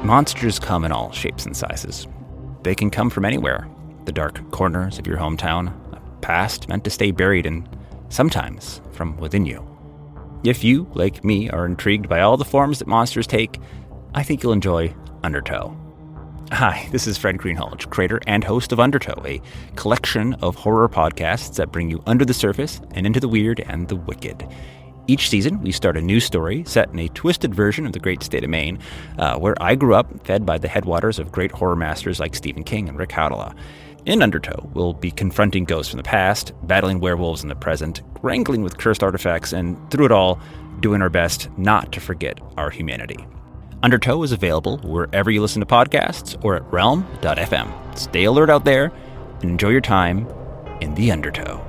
Monsters come in all shapes and sizes. They can come from anywhere, the dark corners of your hometown, a past meant to stay buried, and sometimes from within you. If you, like me, are intrigued by all the forms that monsters take, I think you'll enjoy Undertow. Hi, this is Fred Greenhalgh, creator and host of Undertow, a collection of horror podcasts that bring you under the surface and into the weird and the wicked. Each season, we start a new story set in a twisted version of the great state of Maine, where I grew up, fed by the headwaters of great horror masters like Stephen King and Rick Howdala. In Undertow, we'll be confronting ghosts from the past, battling werewolves in the present, wrangling with cursed artifacts, and through it all, doing our best not to forget our humanity. Undertow is available wherever you listen to podcasts or at realm.fm. Stay alert out there and enjoy your time in the Undertow.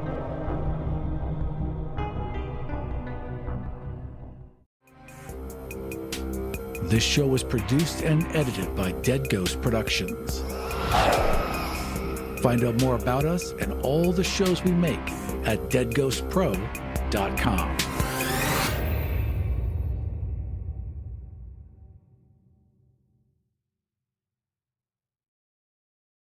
This show was produced and edited by Dead Ghost Productions. Find out more about us and all the shows we make at deadghostpro.com.